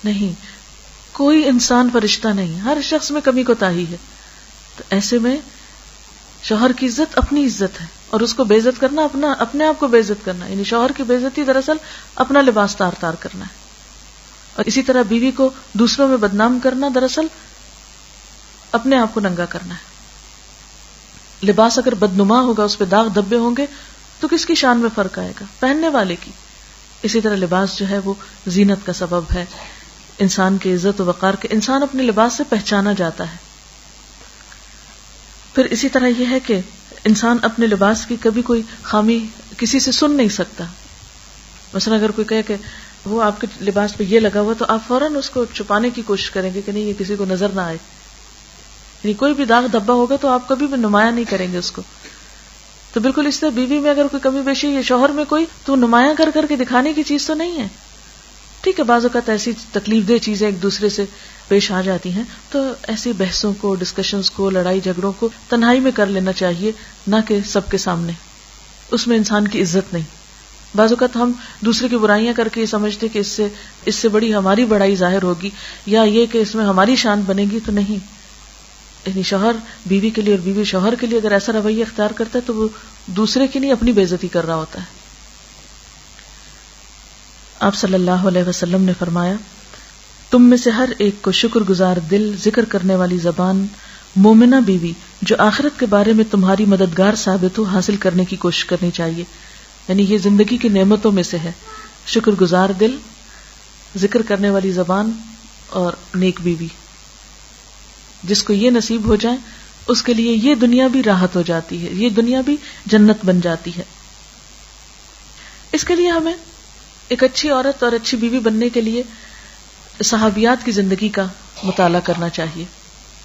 نہیں، کوئی انسان فرشتہ نہیں، ہر شخص میں کمی کوتاہی ہے. تو ایسے میں شوہر کی عزت اپنی عزت ہے، اور اس کو بے عزت کرنا اپنے آپ کو بے عزت کرنا. یعنی شوہر کی بے عزتی دراصل اپنا لباس تار تار کرنا ہے. اور اسی طرح بیوی کو دوسروں میں بدنام کرنا دراصل اپنے آپ کو ننگا کرنا ہے. لباس اگر بدنما ہوگا، اس پہ داغ دھبے ہوں گے تو کس کی شان میں فرق آئے گا؟ پہننے والے کی. اسی طرح لباس جو ہے وہ زینت کا سبب ہے، انسان کی عزت و وقار کے. انسان اپنے لباس سے پہچانا جاتا ہے. پھر اسی طرح یہ ہے کہ انسان اپنے لباس کی کبھی کوئی خامی کسی سے سن نہیں سکتا. مثلا اگر کوئی کہے کہ وہ آپ کے لباس پہ یہ لگا ہوا، تو آپ فوراً اس کو چھپانے کی کوشش کریں گے کہ نہیں یہ کسی کو نظر نہ آئے. یعنی کوئی بھی داغ دھبا ہوگا تو آپ کبھی بھی نمایاں نہیں کریں گے اس کو. تو بالکل اس طرح بیوی میں اگر کوئی کمی بیشی یا شوہر میں کوئی، تو نمایاں کر کر کے دکھانے کی چیز تو نہیں ہے. ٹھیک ہے، بعض اوقات ایسی تکلیف دہ چیزیں ایک دوسرے سے پیش آ جاتی ہیں، تو ایسی بحثوں کو، ڈسکشنز کو، لڑائی جھگڑوں کو تنہائی میں کر لینا چاہیے، نہ کہ سب کے سامنے. اس میں انسان کی عزت نہیں. بعض اوقات ہم دوسرے کی برائیاں کر کے یہ سمجھتے کہ اس سے بڑی ہماری بڑائی ظاہر ہوگی، یا یہ کہ اس میں ہماری شان بنے گی. تو نہیں. یعنی شوہر بیوی کے لیے اور بیوی شوہر کے لیے اگر ایسا رویہ اختیار کرتا ہے تو وہ دوسرے کی نہیں اپنی بے عزتی کر رہا ہوتا ہے. آپ صلی اللہ علیہ وسلم نے فرمایا، تم میں سے ہر ایک کو شکر گزار دل، ذکر کرنے والی زبان، مومنہ بیوی جو آخرت کے بارے میں تمہاری مددگار ثابت ہو، حاصل کرنے کی کوشش کرنی چاہیے. یعنی یہ زندگی کی نعمتوں میں سے ہے، شکر گزار دل، ذکر کرنے والی زبان اور نیک بیوی. جس کو یہ نصیب ہو جائے اس کے لیے یہ دنیا بھی راحت ہو جاتی ہے، یہ دنیا بھی جنت بن جاتی ہے. اس کے لیے ہمیں ایک اچھی عورت اور اچھی بیوی بننے کے لیے صحابیات کی زندگی کا مطالعہ کرنا چاہیے،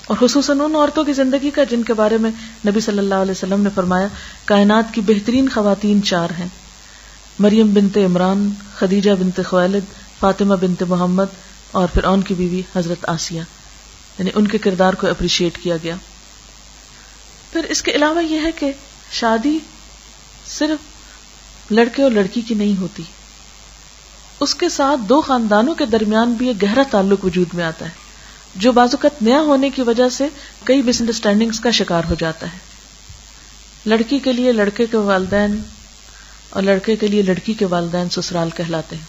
اور خصوصاً ان عورتوں کی زندگی کا جن کے بارے میں نبی صلی اللہ علیہ وسلم نے فرمایا کائنات کی بہترین خواتین 4 ہیں: مریم بنت عمران، خدیجہ بنت خویلد، فاطمہ بنت محمد، اور فرعون کی بیوی حضرت آسیہ. یعنی ان کے کردار کو اپریشیٹ کیا گیا. پھر اس کے علاوہ یہ ہے کہ شادی صرف لڑکے اور لڑکی کی نہیں ہوتی، اس کے ساتھ 2 خاندانوں کے درمیان بھی ایک گہرا تعلق وجود میں آتا ہے، جو بعض اوقات نیا ہونے کی وجہ سے کئی مس انڈرسٹینڈنگز کا شکار ہو جاتا ہے. لڑکی کے لیے لڑکے کے والدین اور لڑکے کے لیے لڑکی کے والدین سسرال کہلاتے ہیں.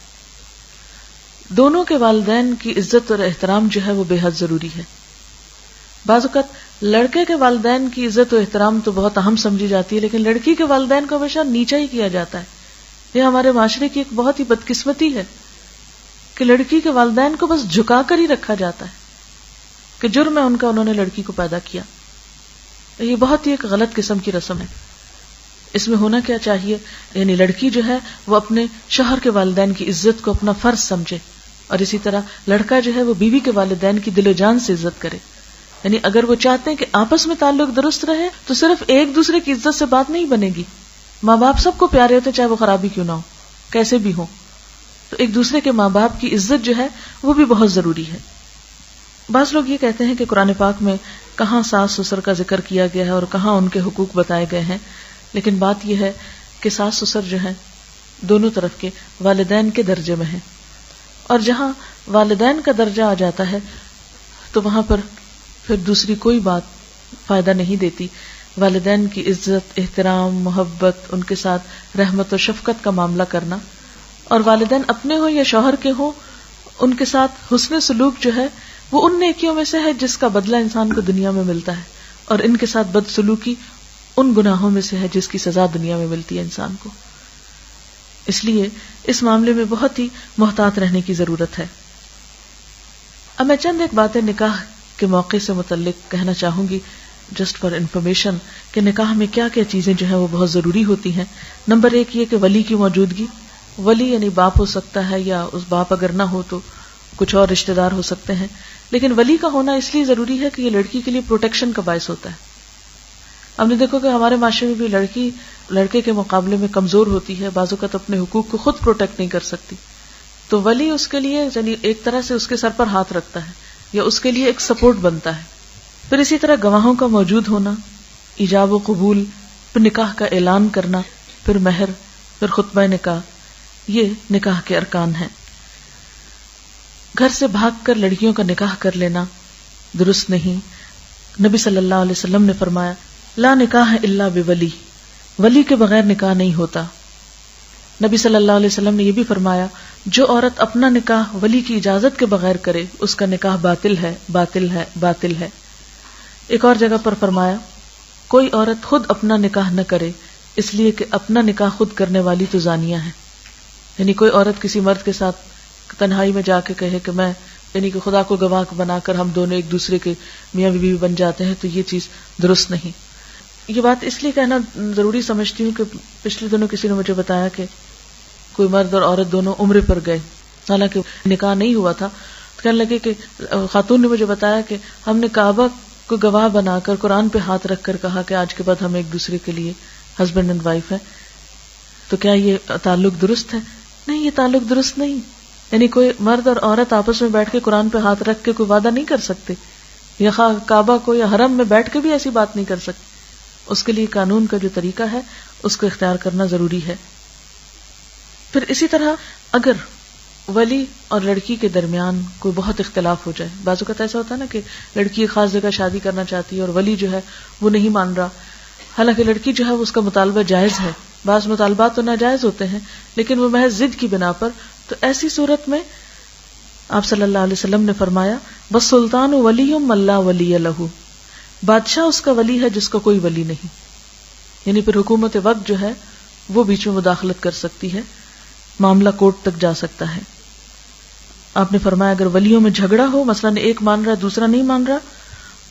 دونوں کے والدین کی عزت اور احترام جو ہے وہ بے حد ضروری ہے. بعض اوقات لڑکے کے والدین کی عزت و احترام تو بہت اہم سمجھی جاتی ہے، لیکن لڑکی کے والدین کو ہمیشہ نیچا ہی کیا جاتا ہے. یہ ہمارے معاشرے کی ایک بہت ہی بدقسمتی ہے کہ لڑکی کے والدین کو بس جھکا کر ہی رکھا جاتا ہے کہ جرم ہے ان کا، انہوں نے لڑکی کو پیدا کیا. یہ بہت ہی ایک غلط قسم کی رسم ہے. اس میں ہونا کیا چاہیے، یعنی لڑکی جو ہے وہ اپنے شوہر کے والدین کی عزت کو اپنا فرض سمجھے، اور اسی طرح لڑکا جو ہے وہ بیوی کے والدین کی دل و جان سے عزت کرے. یعنی اگر وہ چاہتے ہیں کہ آپس میں تعلق درست رہے تو صرف ایک دوسرے کی عزت سے بات نہیں بنے گی. ماں باپ سب کو پیارے ہوتے چاہے وہ خرابی کیوں نہ ہو، کیسے بھی ہو. تو ایک دوسرے کے ماں باپ کی عزت جو ہے وہ بھی بہت ضروری ہے. بعض لوگ یہ کہتے ہیں کہ قرآن پاک میں کہاں ساس سسر کا ذکر کیا گیا ہے اور کہاں ان کے حقوق بتائے گئے ہیں، لیکن بات یہ ہے کہ ساس سسر جو ہیں دونوں طرف کے والدین کے درجے میں ہیں، اور جہاں والدین کا درجہ آ جاتا ہے تو وہاں پر پھر دوسری کوئی بات فائدہ نہیں دیتی. والدین کی عزت، احترام، محبت، ان کے ساتھ رحمت و شفقت کا معاملہ کرنا، اور والدین اپنے ہوں یا شوہر کے ہوں، ان کے ساتھ حسن سلوک جو ہے وہ ان نیکیوں میں سے ہے جس کا بدلہ انسان کو دنیا میں ملتا ہے، اور ان کے ساتھ بد سلوکی ان گناہوں میں سے ہے جس کی سزا دنیا میں ملتی ہے انسان کو. اس لیے اس معاملے میں بہت ہی محتاط رہنے کی ضرورت ہے. اب میں چند ایک باتیں نکاح کے موقع سے متعلق کہنا چاہوں گی، جسٹ فار انفارمیشن، کہ نکاح میں کیا کیا چیزیں جو ہیں وہ بہت ضروری ہوتی ہیں. نمبر 1 یہ کہ ولی کی موجودگی. ولی یعنی باپ ہو سکتا ہے، یا اس باپ اگر نہ ہو تو کچھ اور رشتہ دار ہو سکتے ہیں، لیکن ولی کا ہونا اس لیے ضروری ہے کہ یہ لڑکی کے لیے پروٹیکشن کا باعث ہوتا ہے. ہم نے دیکھو کہ ہمارے معاشرے میں بھی لڑکی لڑکے کے مقابلے میں کمزور ہوتی ہے، بعض اوقات اپنے حقوق کو خود پروٹیکٹ نہیں کر سکتی، تو ولی اس کے لیے یعنی ایک طرح سے اس کے سر پر ہاتھ رکھتا ہے یا اس کے لیے ایک سپورٹ بنتا ہے. پھر اسی طرح گواہوں کا موجود ہونا، ایجاب و قبول، پھر نکاح کا اعلان کرنا، پھر مہر، پھر خطبہ نکاح، یہ نکاح کے ارکان ہیں. گھر سے بھاگ کر لڑکیوں کا نکاح کر لینا درست نہیں. نبی صلی اللہ علیہ وسلم نے فرمایا لا نکاح الا بولی، ولی کے بغیر نکاح نہیں ہوتا. نبی صلی اللہ علیہ وسلم نے یہ بھی فرمایا جو عورت اپنا نکاح ولی کی اجازت کے بغیر کرے اس کا نکاح باطل ہے، باطل ہے، باطل ہے. ایک اور جگہ پر فرمایا کوئی عورت خود اپنا نکاح نہ کرے اس لیے کہ اپنا نکاح خود کرنے والی تو زانیہ ہے. یعنی کوئی عورت کسی مرد کے ساتھ تنہائی میں جا کے کہے کہ میں یعنی کہ خدا کو گواہ بنا کر ہم دونوں ایک دوسرے کے میاں بیوی بن جاتے ہیں، تو یہ چیز درست نہیں. یہ بات اس لیے کہنا ضروری سمجھتی ہوں کہ پچھلے دنوں کسی نے مجھے بتایا کہ کوئی مرد اور عورت دونوں عمرے پر گئے، حالانکہ نکاح نہیں ہوا تھا. کہنے لگے کہ خاتون نے مجھے بتایا کہ ہم نے کعبہ کو گواہ بنا کر قرآن پہ ہاتھ رکھ کر کہا کہ آج کے بعد ہم ایک دوسرے کے لیے ہسبینڈ اینڈ وائف ہیں. تو کیا یہ تعلق درست ہے؟ نہیں، یہ تعلق درست نہیں. یعنی کوئی مرد اور عورت آپس میں بیٹھ کے قرآن پہ ہاتھ رکھ کے کوئی وعدہ نہیں کر سکتے، یا کعبہ کو یا حرم میں بیٹھ کے بھی ایسی بات نہیں کر سکتے. اس کے لیے قانون کا جو طریقہ ہے اس کو اختیار کرنا ضروری ہے. پھر اسی طرح اگر ولی اور لڑکی کے درمیان کوئی بہت اختلاف ہو جائے، بعض اوقات ایسا ہوتا ہے نا کہ لڑکی ایک خاص جگہ شادی کرنا چاہتی ہے اور ولی جو ہے وہ نہیں مان رہا، حالانکہ لڑکی جو ہے اس کا مطالبہ جائز ہے. بعض مطالبات تو ناجائز ہوتے ہیں لیکن وہ محض ضد کی بنا پر، تو ایسی صورت میں آپ صلی اللہ علیہ وسلم نے فرمایا بس سلطان ولی من لا ولی لہ، بادشاہ اس کا ولی ہے جس کا کوئی ولی نہیں. یعنی پھر حکومت وقت جو ہے وہ بیچ میں مداخلت کر سکتی ہے، معاملہ کورٹ تک جا سکتا ہے. آپ نے فرمایا اگر ولیوں میں جھگڑا ہو، مثلا ایک مان رہا دوسرا نہیں مان رہا،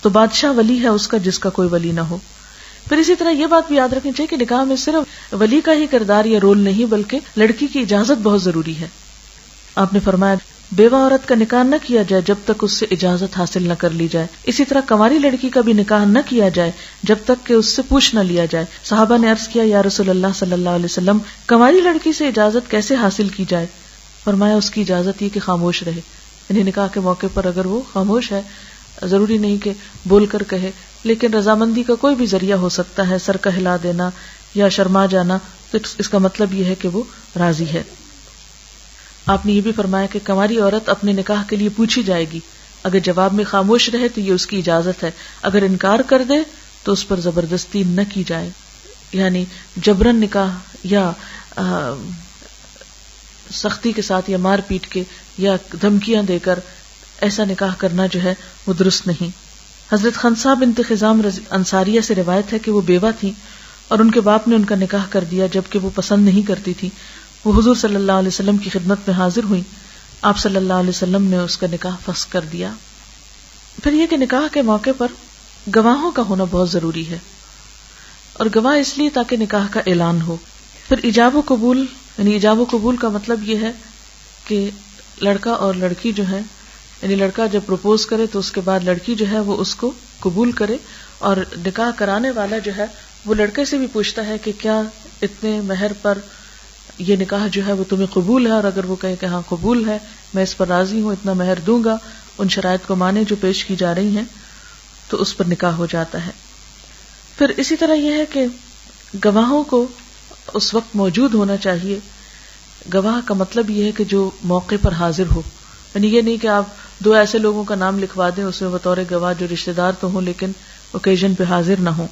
تو بادشاہ ولی ہے اس کا جس کا کوئی ولی نہ ہو. پھر اسی طرح یہ بات بھی یاد رکھنی چاہیے کہ نکاح میں صرف ولی کا ہی کردار یا رول نہیں بلکہ لڑکی کی اجازت بہت ضروری ہے. آپ نے فرمایا بیوہ عورت کا نکاح نہ کیا جائے جب تک اس سے اجازت حاصل نہ کر لی جائے. اسی طرح کنواری لڑکی کا بھی نکاح نہ کیا جائے جب تک کہ اس سے پوچھ نہ لیا جائے. صحابہ نے عرض کیا یا رسول اللہ صلی اللہ علیہ وسلم کنواری لڑکی سے اجازت کیسے حاصل کی جائے؟ فرمایا اس کی اجازت یہ کہ خاموش رہے. یعنی نکاح کے موقع پر اگر وہ خاموش ہے، ضروری نہیں کہ بول کر کہے، لیکن رضامندی کا کوئی بھی ذریعہ ہو سکتا ہے، سر کا ہلا دینا یا شرما جانا، تو اس کا مطلب یہ ہے کہ وہ راضی ہے. آپ نے یہ بھی فرمایا کہ کنواری عورت اپنے نکاح کے لیے پوچھی جائے گی، اگر جواب میں خاموش رہے تو یہ اس کی اجازت ہے، اگر انکار کر دے تو اس پر زبردستی نہ کی جائے. یعنی جبرن نکاح یا سختی کے ساتھ یا مار پیٹ کے یا دھمکیاں دے کر ایسا نکاح کرنا جو ہے وہ درست نہیں. حضرت خنسا بنت خزام انصاریہ سے روایت ہے کہ وہ بیوہ تھی اور ان کے باپ نے ان کا نکاح کر دیا جبکہ وہ پسند نہیں کرتی تھی. وہ حضور صلی اللہ علیہ وسلم کی خدمت میں حاضر ہوئی، آپ صلی اللہ علیہ وسلم نے اس کا نکاح فسخ کر دیا. پھر یہ کہ نکاح کے موقع پر گواہوں کا ہونا بہت ضروری ہے، اور گواہ اس لیے تاکہ نکاح کا اعلان ہو. پھر ایجاب و قبول، یعنی ایجاب و قبول کا مطلب یہ ہے کہ لڑکا اور لڑکی جو ہے، یعنی لڑکا جب پروپوز کرے تو اس کے بعد لڑکی جو ہے وہ اس کو قبول کرے، اور نکاح کرانے والا جو ہے وہ لڑکے سے بھی پوچھتا ہے کہ کیا اتنے مہر پر یہ نکاح جو ہے وہ تمہیں قبول ہے، اور اگر وہ کہے کہ ہاں قبول ہے، میں اس پر راضی ہوں، اتنا مہر دوں گا، ان شرائط کو مانے جو پیش کی جا رہی ہیں، تو اس پر نکاح ہو جاتا ہے. پھر اسی طرح یہ ہے کہ گواہوں کو اس وقت موجود ہونا چاہیے. گواہ کا مطلب یہ ہے کہ جو موقع پر حاضر ہو، یعنی یہ نہیں کہ آپ دو ایسے لوگوں کا نام لکھوا دیں اس میں بطور گواہ جو رشتہ دار تو ہوں لیکن اوکیزن پہ حاضر نہ ہوں.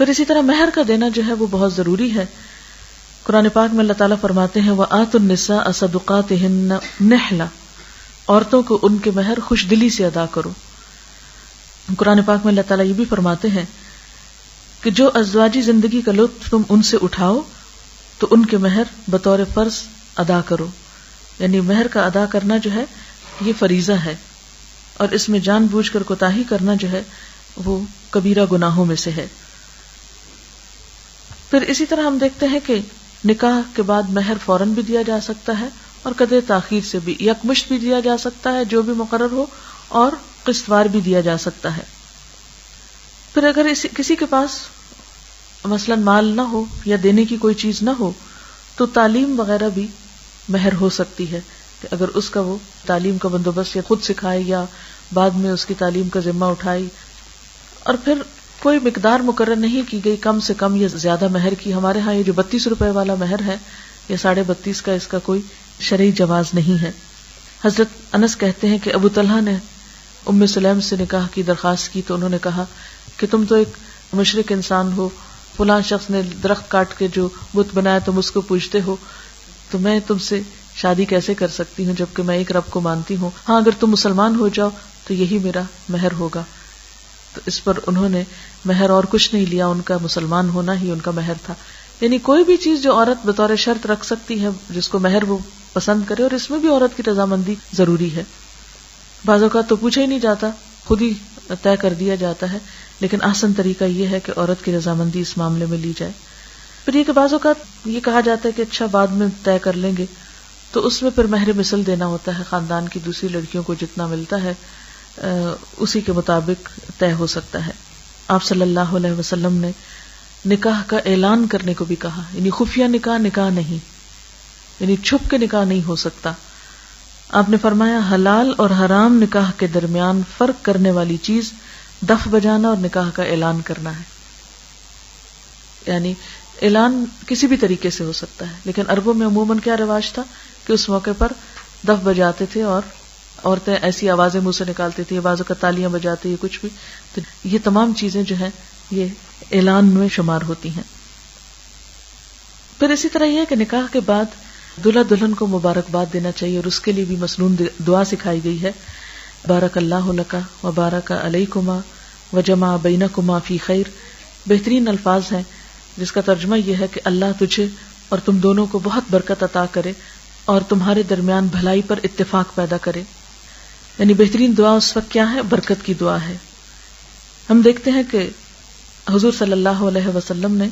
پھر اسی طرح مہر کا دینا جو ہے وہ بہت ضروری ہے. قرآن پاک میں اللہ تعالیٰ فرماتے ہیں وَآتُوا النِّسَاءَ صَدُقَاتِهِنَّ نِحْلَةً، عورتوں کو ان کے مہر خوش دلی سے ادا کرو. قرآن پاک میں اللہ تعالیٰ یہ بھی فرماتے ہیں کہ جو ازواجی زندگی کا لطف تم ان سے اٹھاؤ تو ان کے مہر بطور فرض ادا کرو. یعنی مہر کا ادا کرنا جو ہے یہ فریضہ ہے، اور اس میں جان بوجھ کر کوتاہی کرنا جو ہے وہ کبیرہ گناہوں میں سے ہے. پھر اسی طرح ہم دیکھتے ہیں کہ نکاح کے بعد مہر فوراً بھی دیا جا سکتا ہے اور قدر تاخیر سے بھی، یکمشت بھی دیا جا سکتا ہے جو بھی مقرر ہو، اور قسط وار بھی دیا جا سکتا ہے. پھر اگر کسی کے پاس مثلا مال نہ ہو یا دینے کی کوئی چیز نہ ہو تو تعلیم وغیرہ بھی مہر ہو سکتی ہے، کہ اگر اس کا وہ تعلیم کا بندوبست یا خود سکھائے یا بعد میں اس کی تعلیم کا ذمہ اٹھائی. اور پھر کوئی مقدار مقرر نہیں کی گئی کم سے کم یا زیادہ مہر کی. ہمارے ہاں یہ جو 32 روپے والا مہر ہے یا 32.5 کا، اس کا کوئی شرعی جواز نہیں ہے. حضرت انس کہتے ہیں کہ ابو طلحہ نے ام سلیم سے نکاح کی درخواست کی تو انہوں نے کہا کہ تم تو ایک مشرک انسان ہو، فلاں شخص نے درخت کاٹ کے جو بت بنایا تم اس کو پوجتے ہو، تو میں تم سے شادی کیسے کر سکتی ہوں جبکہ میں ایک رب کو مانتی ہوں. ہاں اگر تم مسلمان ہو جاؤ تو یہی میرا مہر ہوگا. تو اس پر انہوں نے مہر اور کچھ نہیں لیا، ان کا مسلمان ہونا ہی ان کا مہر تھا. یعنی کوئی بھی چیز جو عورت بطور شرط رکھ سکتی ہے جس کو مہر وہ پسند کرے، اور اس میں بھی عورت کی رضامندی ضروری ہے. بعض اوقات تو پوچھا ہی نہیں جاتا، خود ہی طے کر دیا جاتا ہے، لیکن آسان طریقہ یہ ہے کہ عورت کی رضامندی اس معاملے میں لی جائے. پھر یہ کہ بعض اوقات یہ کہا جاتا ہے کہ اچھا بعد میں طے کر لیں گے، تو اس میں پھر مہر مثل دینا ہوتا ہے. خاندان کی دوسری لڑکیوں کو جتنا ملتا ہے اسی کے مطابق طے ہو سکتا ہے. آپ صلی اللہ علیہ وسلم نے نکاح کا اعلان کرنے کو بھی کہا، یعنی خفیہ نکاح نہیں، یعنی چھپ کے نکاح نہیں ہو سکتا. آپ نے فرمایا حلال اور حرام نکاح کے درمیان فرق کرنے والی چیز دف بجانا اور نکاح کا اعلان کرنا ہے. یعنی اعلان کسی بھی طریقے سے ہو سکتا ہے، لیکن عربوں میں عموماً کیا رواج تھا کہ اس موقع پر دف بجاتے تھے اور عورتیں ایسی آوازیں منہ سے نکالتی تھی، بعضوں کا تالیاں بجاتی، کچھ بھی. تو یہ تمام چیزیں جو ہیں یہ اعلان میں شمار ہوتی ہیں. پھر اسی طرح یہ ہے کہ نکاح کے بعد دلہا دلہن کو مبارکباد دینا چاہیے، اور اس کے لیے بھی مسنون دعا سکھائی گئی ہے. بارک اللہ لک و بارک علیکما و جمع بینکما فی خیر. بہترین الفاظ ہیں جس کا ترجمہ یہ ہے کہ اللہ تجھے اور تم دونوں کو بہت برکت عطا کرے اور تمہارے درمیان بھلائی پر اتفاق پیدا کرے. یعنی بہترین دعا اس وقت کیا ہے؟ برکت کی دعا ہے. ہم دیکھتے ہیں کہ حضور صلی اللہ علیہ وسلم نے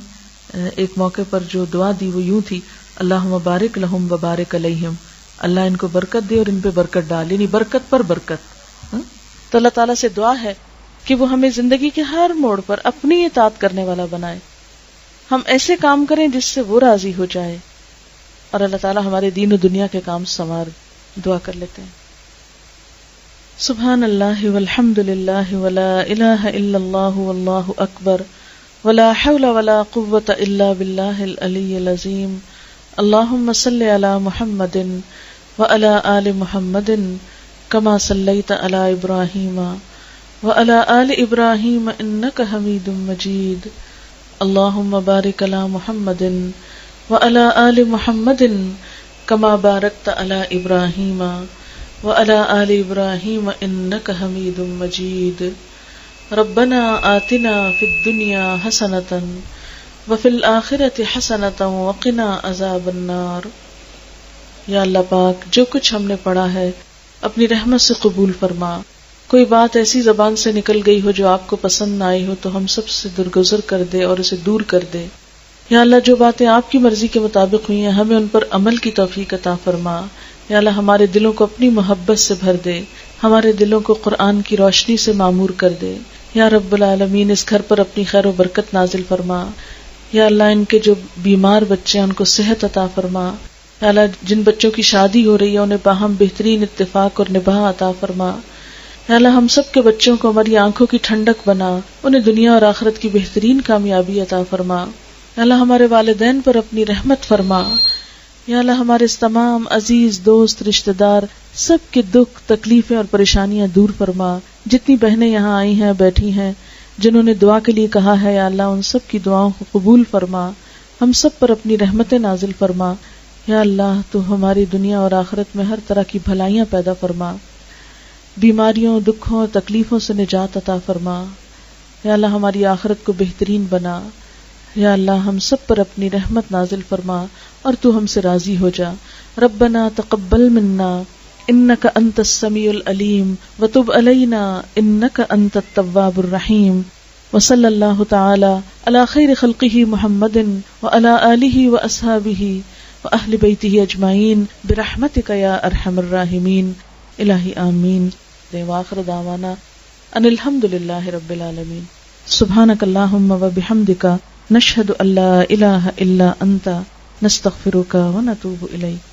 ایک موقع پر جو دعا دی وہ یوں تھی، اللہم بارک لہم و بارک علیہم. اللہ ان کو برکت دے اور ان پہ برکت ڈال، یعنی برکت پر برکت. تو اللہ تعالیٰ سے دعا ہے کہ وہ ہمیں زندگی کے ہر موڑ پر اپنی اطاعت کرنے والا بنائے. ہم ایسے کام کریں جس سے وہ راضی ہو جائے، اور اللہ تعالیٰ ہمارے دین و دنیا کے کام سنوار. دعا کر لیتے ہیں. سبحان اللہ والحمد للہ ولا الہ الا اللہ واللہ اکبر ولا حول ولا قوة الا باللہ العلی العظیم. اللہم صلی علی محمد وعلی آل محمد کما صلیت علی ابراہیم وعلی آل ابراہیم انک حمید مجید. اللہم بارک علی محمد وعلی آل محمد کما بارکت علی ابراہیم وعلی آل ابراہیم انک حمید مجید. ربنا آتنا فی الدنیا حسنۃ وفی الآخرۃ حسنۃ وقنا عذاب النار. یا اللہ پاک جو کچھ ہم نے پڑھا ہے اپنی رحمت سے قبول فرما. کوئی بات ایسی زبان سے نکل گئی ہو جو آپ کو پسند نہ آئی ہو تو ہم سب سے درگزر کر دے اور اسے دور کر دے. یا اللہ جو باتیں آپ کی مرضی کے مطابق ہوئی ہیں ہمیں ان پر عمل کی توفیق عطا فرما. یا اللہ ہمارے دلوں کو اپنی محبت سے بھر دے، ہمارے دلوں کو قرآن کی روشنی سے معمور کر دے. یا رب العالمین اس گھر پر اپنی خیر و برکت نازل فرما. یا اللہ ان کے جو بیمار بچے ہیں ان کو صحت عطا فرما. یا اللہ جن بچوں کی شادی ہو رہی ہے انہیں باہم بہترین اتفاق اور نباہ عطا فرما. یا اللہ ہم سب کے بچوں کو ہماری آنکھوں کی ٹھنڈک بنا، انہیں دنیا اور آخرت کی بہترین کامیابی عطا فرما. یا اللہ ہمارے والدین پر اپنی رحمت فرما. یا اللہ ہمارے اس تمام عزیز دوست رشتہ دار سب کے دکھ تکلیفیں اور پریشانیاں دور فرما. جتنی بہنیں یہاں آئی ہیں بیٹھی ہیں جنہوں نے دعا کے لیے کہا ہے یا اللہ ان سب کی دعاؤں کو قبول فرما، ہم سب پر اپنی رحمتیں نازل فرما۔ یا اللہ تو ہماری دنیا اور آخرت میں ہر طرح کی بھلائیاں پیدا فرما، بیماریوں، دکھوں اور تکلیفوں سے نجات عطا فرما۔ یا اللہ ہماری آخرت کو بہترین بنا۔ یا اللہ ہم سب پر اپنی رحمت نازل فرما اور تو ہم سے راضی ہو جا۔ ربنا تقبل منا انک انت السمیع العلیم وتب علینا انک انت التواب الرحیم، وصلی اللہ تعالی علی خیر خلقہ محمد وعلی آلہ واصحابہ واہل بیتہ اجمعین برحمتک یا ارحم الراحمین۔ الہی آمین۔ وآخر دعوانا ان الحمد للہ رب العالمین۔ سبحانک اللہم وبحمدک نشہد ان لا الہ الا انت نستغفرک ونتوب الیک۔